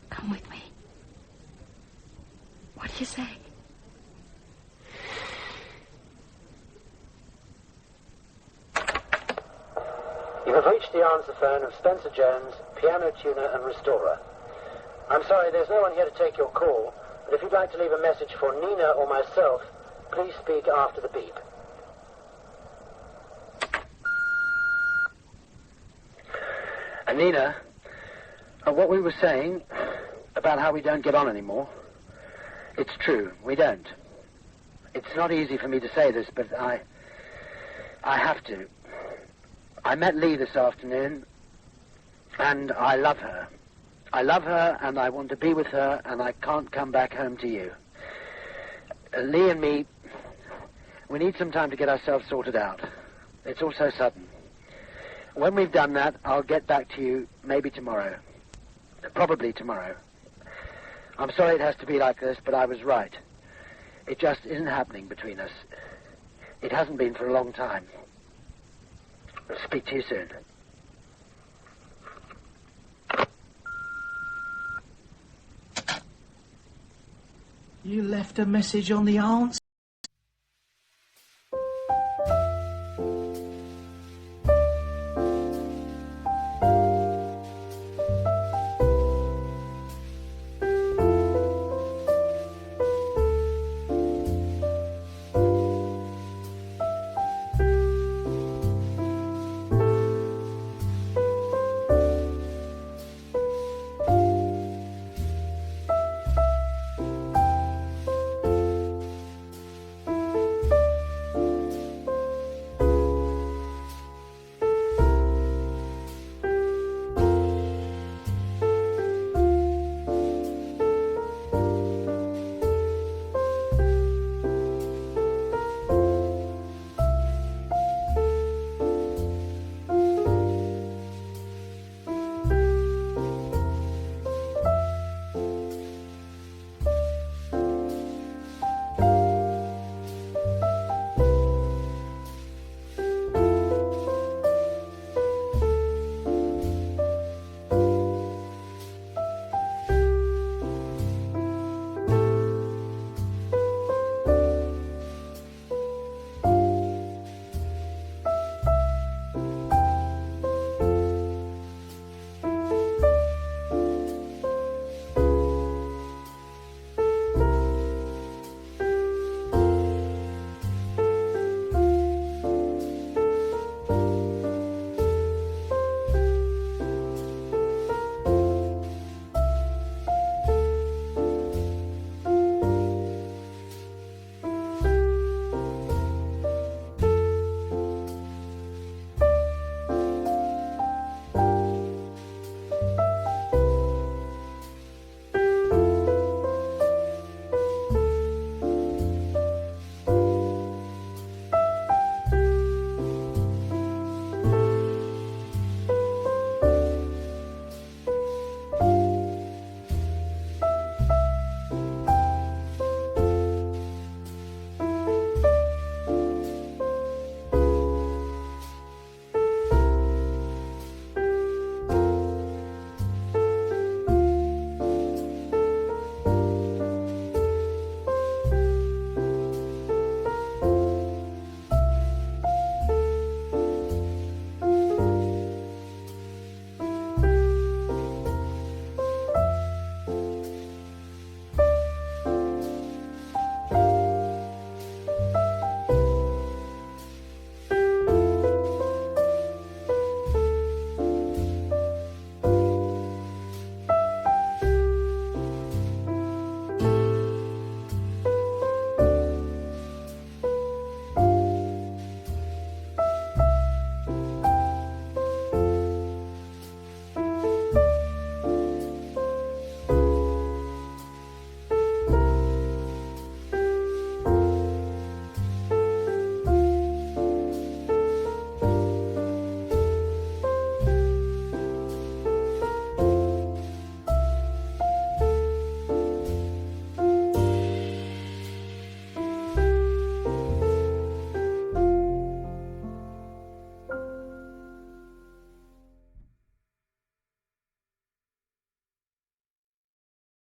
Come with me. What do you say? You have reached the answer phone of Spencer Jones, piano tuner and restorer. I'm sorry, there's no one here to take your call, but if you'd like to leave a message for Nina or myself, please speak after the beep. Nina, what we were saying about how we don't get on anymore, it's true, we don't. It's not easy for me to say this, but I have to. I met Lee this afternoon, and I love her. I love her, and I want to be with her, and I can't come back home to you. Lee and me, we need some time to get ourselves sorted out. It's all so sudden. When we've done that, I'll get back to you maybe tomorrow. Probably tomorrow. I'm sorry it has to be like this, but I was right. It just isn't happening between us. It hasn't been for a long time. I'll speak to you soon. You left a message on the answer?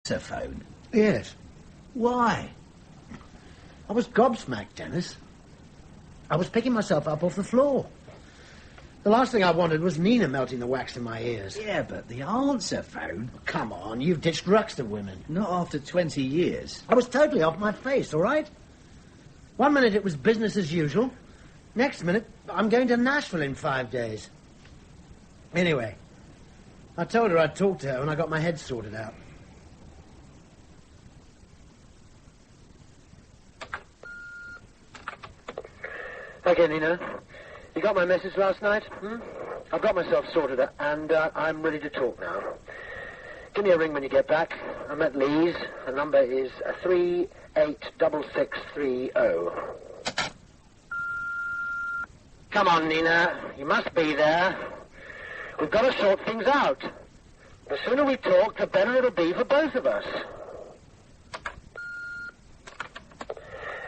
phone? Yes. Why? I was gobsmacked, Dennis. I was picking myself up off the floor. The last thing I wanted was Nina melting the wax in my ears. Yeah, but the answer phone? Come on, you've ditched Ruxton women. Not after 20 years. I was totally off my face, all right? 1 minute it was business as usual. Next minute, I'm going to Nashville in 5 days. Anyway, I told her I'd talk to her when I got my head sorted out. Okay, Nina. You got my message last night? I've got myself sorted out, and I'm ready to talk now. Give me a ring when you get back. I'm at Lee's. The number is 386630. Come on, Nina. You must be there. We've got to sort things out. The sooner we talk, the better it'll be for both of us.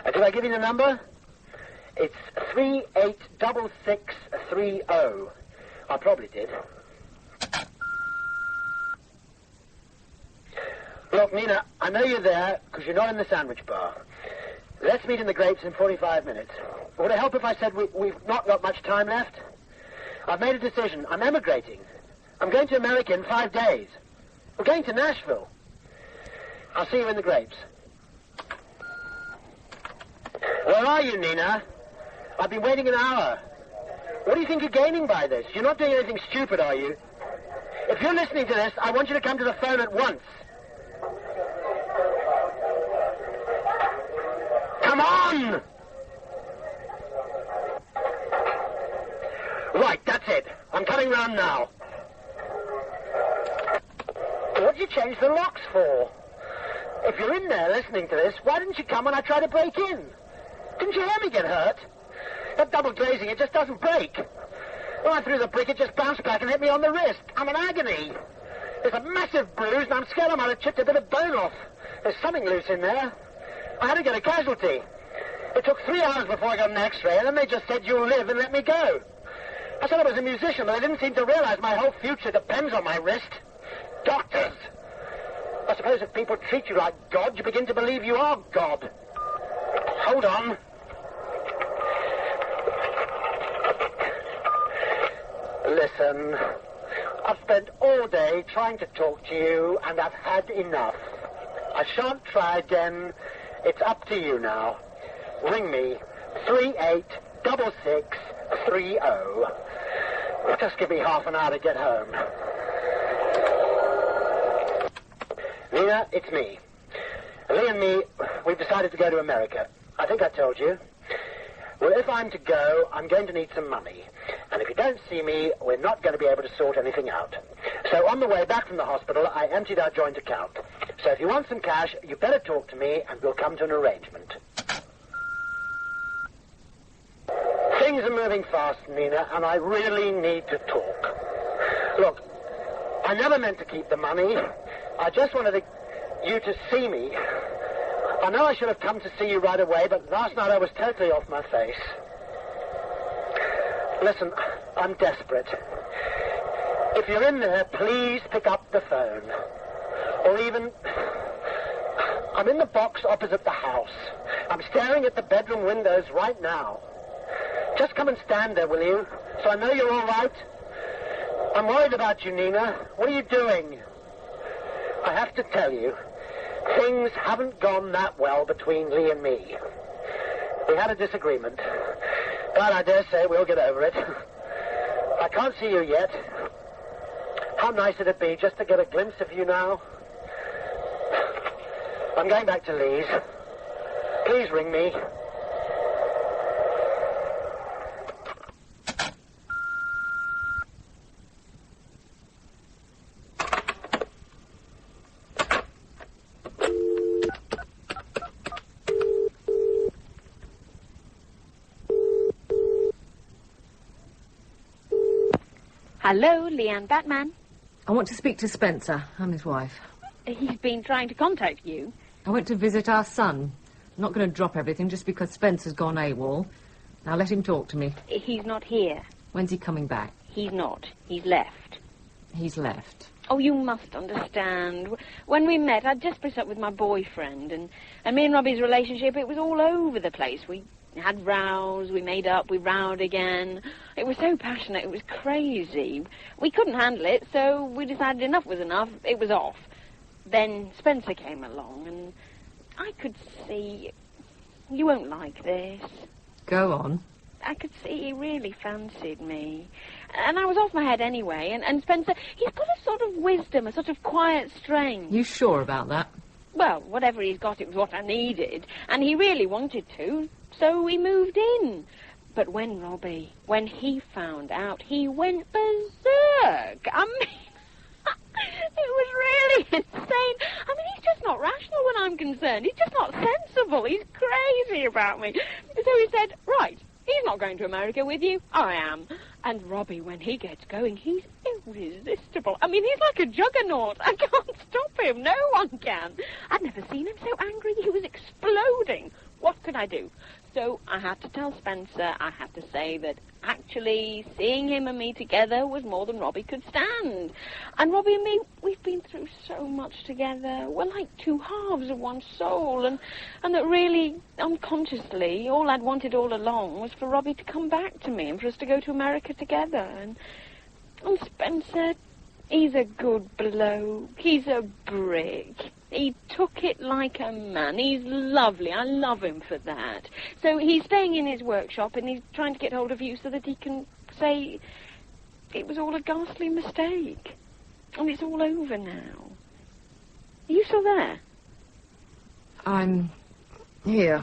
Did I give you the number? It's 386630. I probably did. Look, Nina, I know you're there because you're not in the sandwich bar. Let's meet in the Grapes in 45 minutes. Would it help if I said we've not got much time left? I've made a decision. I'm emigrating. I'm going to America in 5 days. We're going to Nashville. I'll see you in the Grapes. Where are you, Nina? I've been waiting an hour. What do you think you're gaining by this? You're not doing anything stupid, are you? If you're listening to this, I want you to come to the phone at once. Come on! Right, that's it. I'm coming round now. What did you change the locks for? If you're in there listening to this, why didn't you come when I tried to break in? Didn't you hear me get hurt? That double glazing, it just doesn't break. When I threw the brick, it just bounced back and hit me on the wrist. I'm in agony. There's a massive bruise, and I'm scared I might have chipped a bit of bone off. There's something loose in there. I had to get a casualty. It took 3 hours before I got an x-ray, and then they just said, you'll live, and let me go. I said I was a musician, but they didn't seem to realize my whole future depends on my wrist. Doctors. I suppose if people treat you like God, you begin to believe you are God. Hold on. Listen, I've spent all day trying to talk to you, and I've had enough. I shan't try again. It's up to you now. Ring me, 386630. Just give me half an hour to get home. Nina, it's me. Lee and me, we've decided to go to America. I think I told you. Well, if I'm to go, I'm going to need some money. And if you don't see me, we're not going to be able to sort anything out. So on the way back from the hospital, I emptied our joint account. So if you want some cash, you better talk to me and we'll come to an arrangement. Things are moving fast, Nina, and I really need to talk. Look, I never meant to keep the money. I just wanted you to see me. I know I should have come to see you right away, but last night I was totally off my face. Listen, I'm desperate. If you're in there, please pick up the phone. Or even... I'm in the box opposite the house. I'm staring at the bedroom windows right now. Just come and stand there, will you? So I know you're all right. I'm worried about you, Nina. What are you doing? I have to tell you, things haven't gone that well between Lee and me. We had a disagreement. But I dare say we'll get over it. I can't see you yet. How nice it'd be just to get a glimpse of you now. I'm going back to Lee's. Please ring me. Hello, Leanne Batman. I want to speak to Spencer. I'm his wife. He's been trying to contact you. I went to visit our son. I'm not going to drop everything just because Spencer's gone AWOL. Now let him talk to me. He's not here. When's he coming back? He's not. He's left. He's left. Oh, you must understand. When we met, I'd just split up with my boyfriend, and me and Robbie's relationship, it was all over the place. We had rows, we made up, we rowed again. It was so passionate, it was crazy. We couldn't handle it, so we decided enough was enough, it was off. Then Spencer came along, and I could see... You won't like this. Go on. I could see he really fancied me. And I was off my head anyway, and Spencer, he's got a sort of wisdom, a sort of quiet strength. You sure about that? Well, whatever he's got, it was what I needed, and he really wanted to, so we moved in. But when he found out, he went berserk. I mean, it was really insane. I mean, he's just not rational when I'm concerned. He's just not sensible. He's crazy about me. So he said, right, he's not going to America with you. I am. And Robbie, when he gets going, he's irresistible. I mean, he's like a juggernaut. I can't stop him. No one can. I'd never seen him so angry. He was exploding. What could I do? So I had to tell Spencer, I had to say that actually seeing him and me together was more than Robbie could stand. And Robbie and me, we've been through so much together. We're like two halves of one soul. And that really, unconsciously, all I'd wanted all along was for Robbie to come back to me and for us to go to America together. And Spencer, he's a good bloke. He's a brick. He took it like a man. He's lovely. I love him for that. So he's staying in his workshop and he's trying to get hold of you so that he can say it was all a ghastly mistake. And it's all over now. Are you still there? I'm here.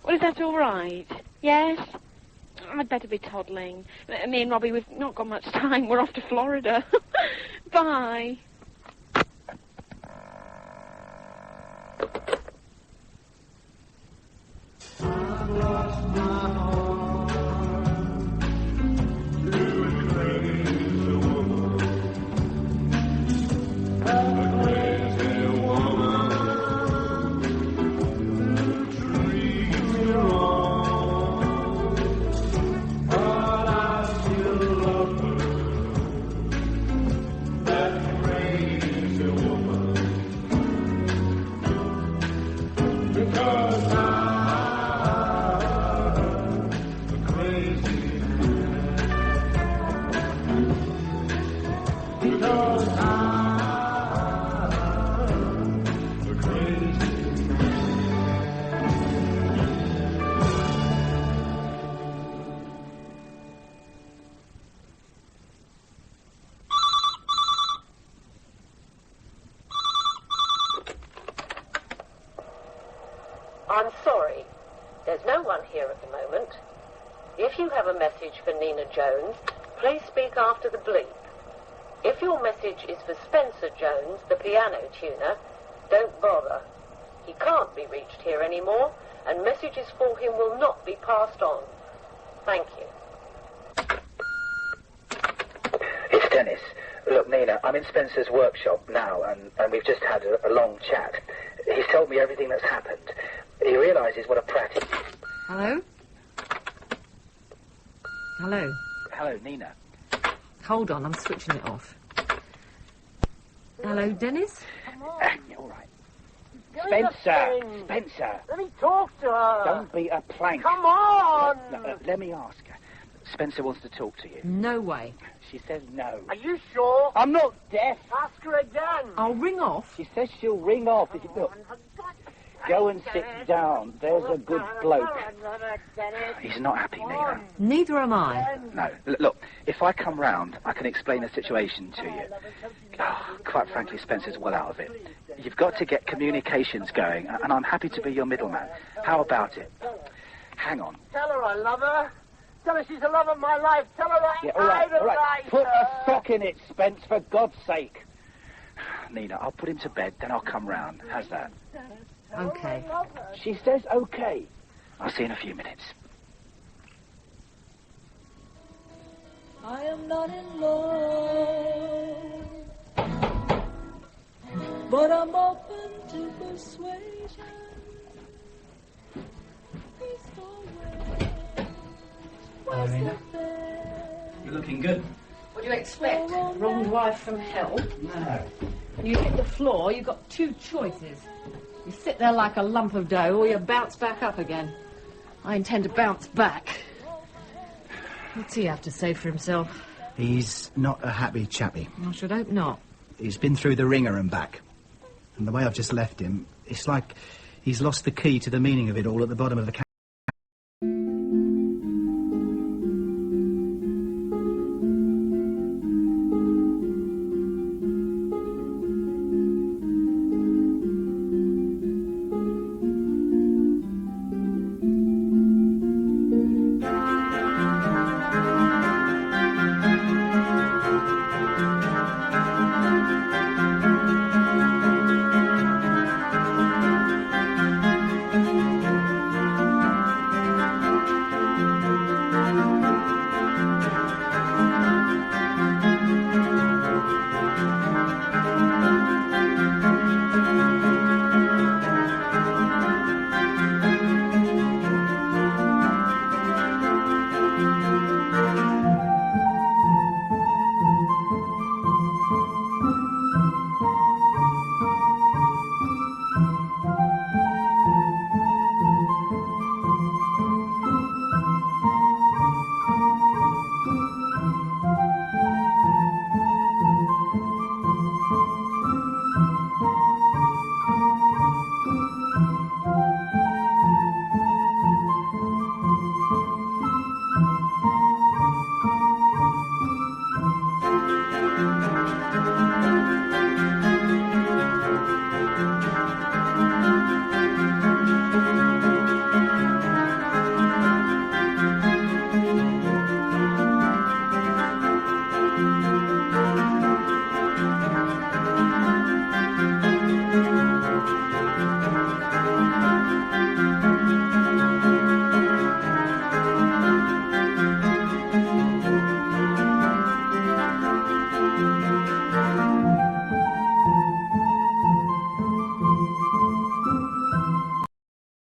Well, if that's all right. Yes? I'd better be toddling. Me and Robbie, we've not got much time. We're off to Florida. Bye. I'm sorry. There's no one here at the moment. If you have a message for Nina Jones, please speak after the bleep. If your message is for Spencer Jones, the piano tuner, don't bother. He can't be reached here anymore, and messages for him will not be passed on. Thank you. It's Dennis. Look, Nina, I'm in Spencer's workshop now, and we've just had a long chat. He's told me everything that's happened. He realises what a prat he is. Hello? Hello? Hello, Nina. Hold on, I'm switching it off. Hello, Dennis? All right. Spencer! Let me talk to her. Don't be a plank. Come on! Let me ask her. Spencer wants to talk to you. No way. She says no. Are you sure? I'm not deaf. Ask her again. I'll ring off. She says she'll ring off. Look, go and sit down. There's a good bloke. He's not happy, Nina. Neither am I. No. Look, if I come round, I can explain the situation to you. Oh, quite frankly, Spencer's well out of it. You've got to get communications going, and I'm happy to be your middleman. How about it? Hang on. Tell her I love her. Tell her she's the love of my life. Tell her I idolize her. Put a sock in it, Spence, for God's sake. Nina, I'll put him to bed, then I'll come round. How's that? Okay. She says okay. I'll see you in a few minutes. I am not in love, but I'm open to persuasion. Hello, Nina. You're looking good. What do you expect? Wronged wife from hell? No. When you hit the floor, you've got two choices. You sit there like a lump of dough, or you bounce back up again. I intend to bounce back. What's he have to say for himself? He's not a happy chappy. I should hope not. He's been through the ringer and back. And the way I've just left him, it's like he's lost the key to the meaning of it all at the bottom of the ca-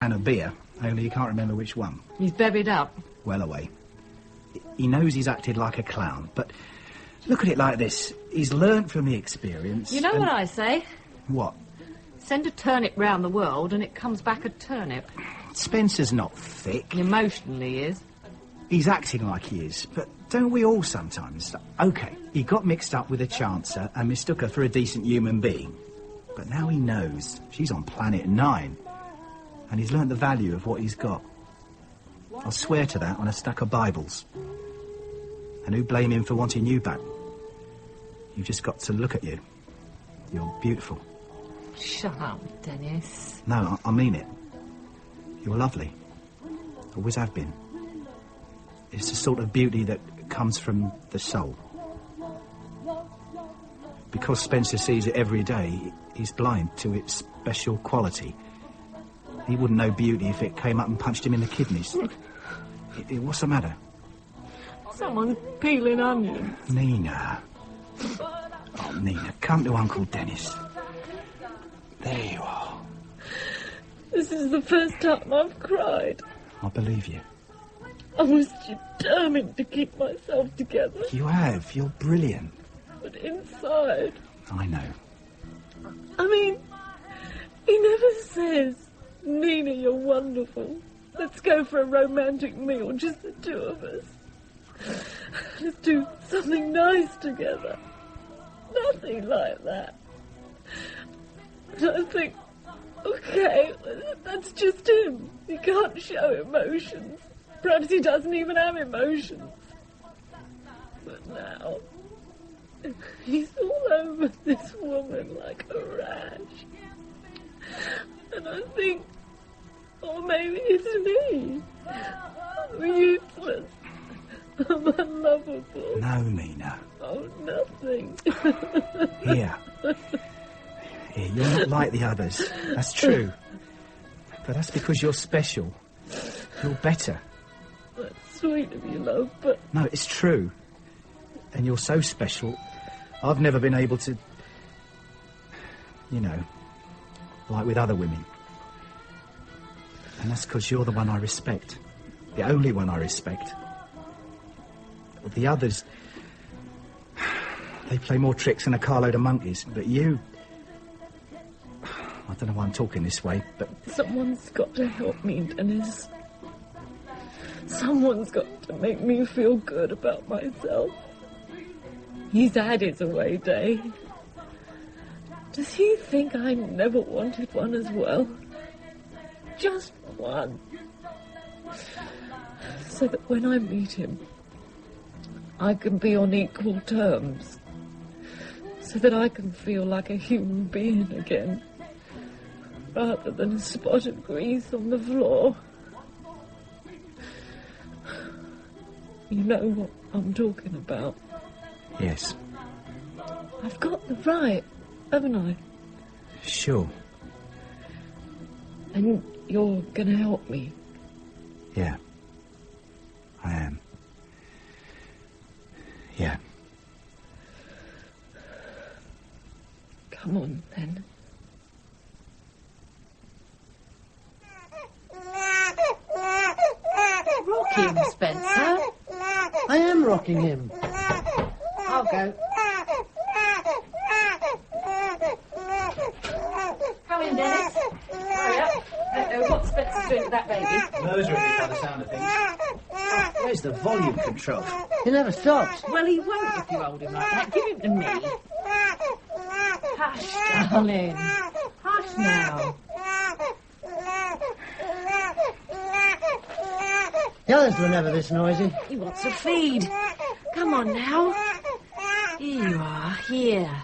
and a beer, only he can't remember which one. He's bevied up. Well away. He knows he's acted like a clown, but look at it like this. He's learnt from the experience. You know what I say? What? Send a turnip round the world and it comes back a turnip. Spencer's not thick. Emotionally he is. He's acting like he is, but don't we all sometimes? OK, he got mixed up with a chancer and mistook her for a decent human being. But now he knows she's on planet 9. And he's learnt the value of what he's got. I'll swear to that on a stack of Bibles. And who blame him for wanting you back? You've just got to look at you. You're beautiful. Shut up, Dennis. No, I mean it. You're lovely. Always have been. It's the sort of beauty that comes from the soul. Because Spencer sees it every day, he's blind to its special quality. He wouldn't know beauty if it came up and punched him in the kidneys. What's the matter? Someone's peeling onions. Nina. Oh, Nina, come to Uncle Dennis. There you are. This is the first time I've cried. I believe you. I was determined to keep myself together. You have. You're brilliant. But inside... I know. I mean, he never says, Nina, you're wonderful. Let's go for a romantic meal, just the two of us. Let's do something nice together. Nothing like that. And I think, okay, that's just him. He can't show emotions. Perhaps he doesn't even have emotions. But now, he's all over this woman like a rash. And I think, or maybe it's me. I'm useless. I'm unlovable. No, Nina. Oh, nothing. Here. Here, you're not like the others. That's true. But that's because you're special. You're better. That's sweet of you, love, but... No, it's true. And you're so special, I've never been able to... You know, like with other women. And that's because you're the one I respect. The only one I respect. The others... They play more tricks than a carload of monkeys, but you... I don't know why I'm talking this way, but... Someone's got to help me, Dennis. Someone's got to make me feel good about myself. He's had his away day. Does he think I never wanted one as well? Just one. So that when I meet him, I can be on equal terms. So that I can feel like a human being again, rather than a spot of grease on the floor. You know what I'm talking about. Yes. I've got the right, haven't I? Sure. And you're going to help me. Yeah. I am. Yeah. Come on, then. Rock him, Spencer. I am rocking him. I'll go. Come in, Dennis. Hurry up. Don't know what Spencer's doing to that baby. Murder by the sound of things. Where's the volume control? He never stops. Well, he won't if you hold him like that. Give him to me. Hush, darling. Hush now. The others were never this noisy. He wants a feed. Come on now. Here you are, here.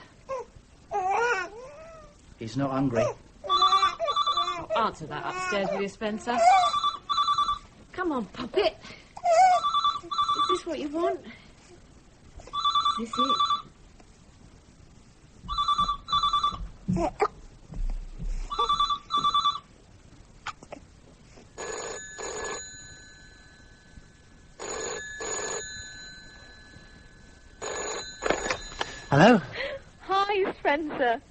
He's not hungry. I'll answer that upstairs with you, Spencer. Come on, puppet. Is this what you want? Is it? Hello? Hi, Spencer.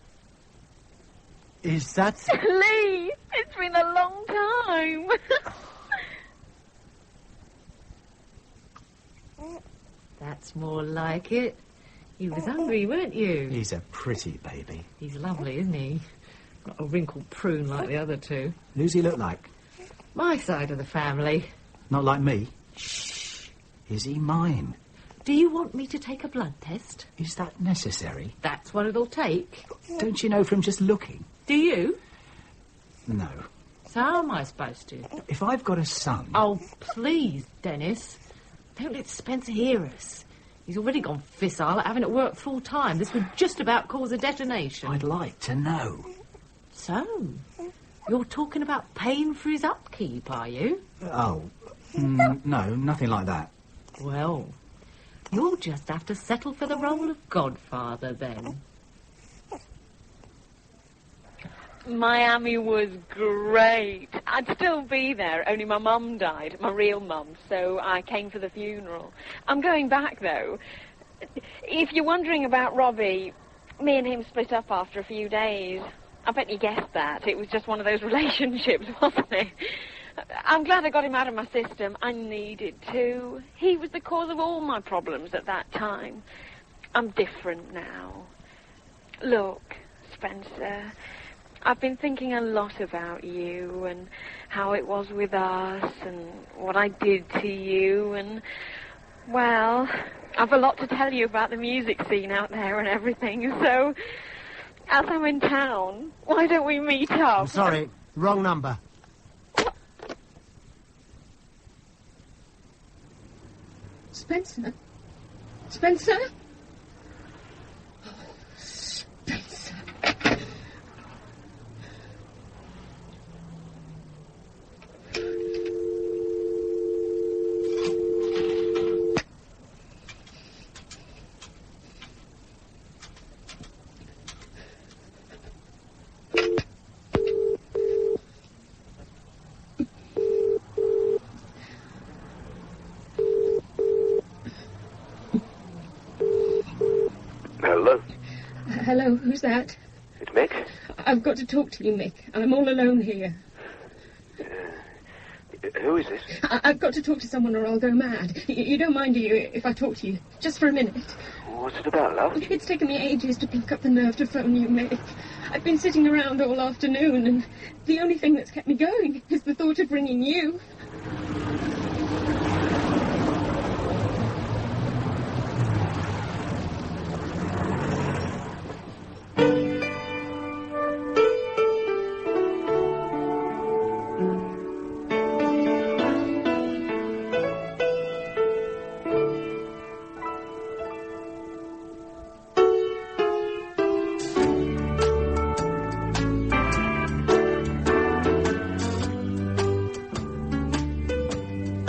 Is that... Lee, it's been a long time. That's more like it. You was hungry, weren't you? He's a pretty baby. He's lovely, isn't he? Not a wrinkled prune like the other two. Who's he look like? My side of the family. Not like me. Shh. Is he mine? Do you want me to take a blood test? Is that necessary? That's what it'll take. Don't you know from just looking? Do you? No. So how am I supposed to? If I've got a son... Oh, please, Dennis. Don't let Spencer hear us. He's already gone fissile at having it work full time. This would just about cause a detonation. I'd like to know. So, you're talking about paying for his upkeep, are you? Oh, no, nothing like that. Well, you'll just have to settle for the role of godfather, then. Miami was great. I'd still be there, only my mum died, my real mum, so I came for the funeral. I'm going back, though. If you're wondering about Robbie, me and him split up after a few days. I bet you guessed that. It was just one of those relationships, wasn't it? I'm glad I got him out of my system. I needed to. He was the cause of all my problems at that time. I'm different now. Look, Spencer, I've been thinking a lot about you and how it was with us and what I did to you and, well, I've a lot to tell you about the music scene out there and everything, so as I'm in town, why don't we meet up? I'm sorry, wrong number. Spencer? Spencer? Oh, Spencer. Hello? Hello, who's that? It's Mick? I've got to talk to you, Mick. I'm all alone here. Who is this? I've got to talk to someone or I'll go mad. You don't mind, do you, if I talk to you? Just for a minute. What's it about, love? It's taken me ages to pluck up the nerve to phone you, Mick. I've been sitting around all afternoon, and the only thing that's kept me going is the thought of ringing you.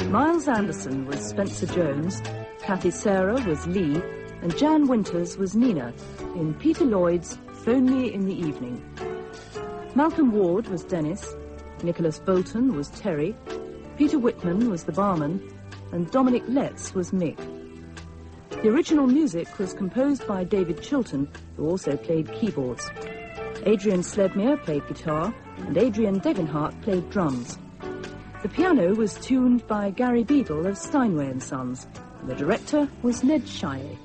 Miles Anderson was Spencer Jones, Kathy Sarah was Lee, and Jan Winters was Nina in Peter Lloyd's Phone Me in the Evening. Malcolm Ward was Dennis, Nicholas Bolton was Terry, Peter Whitman was the barman, and Dominic Letts was Mick. The original music was composed by David Chilton, who also played keyboards. Adrian Sledmere played guitar, and Adrian Degenhardt played drums. The piano was tuned by Gary Beadle of Steinway & Sons, and the director was Ned Shiley.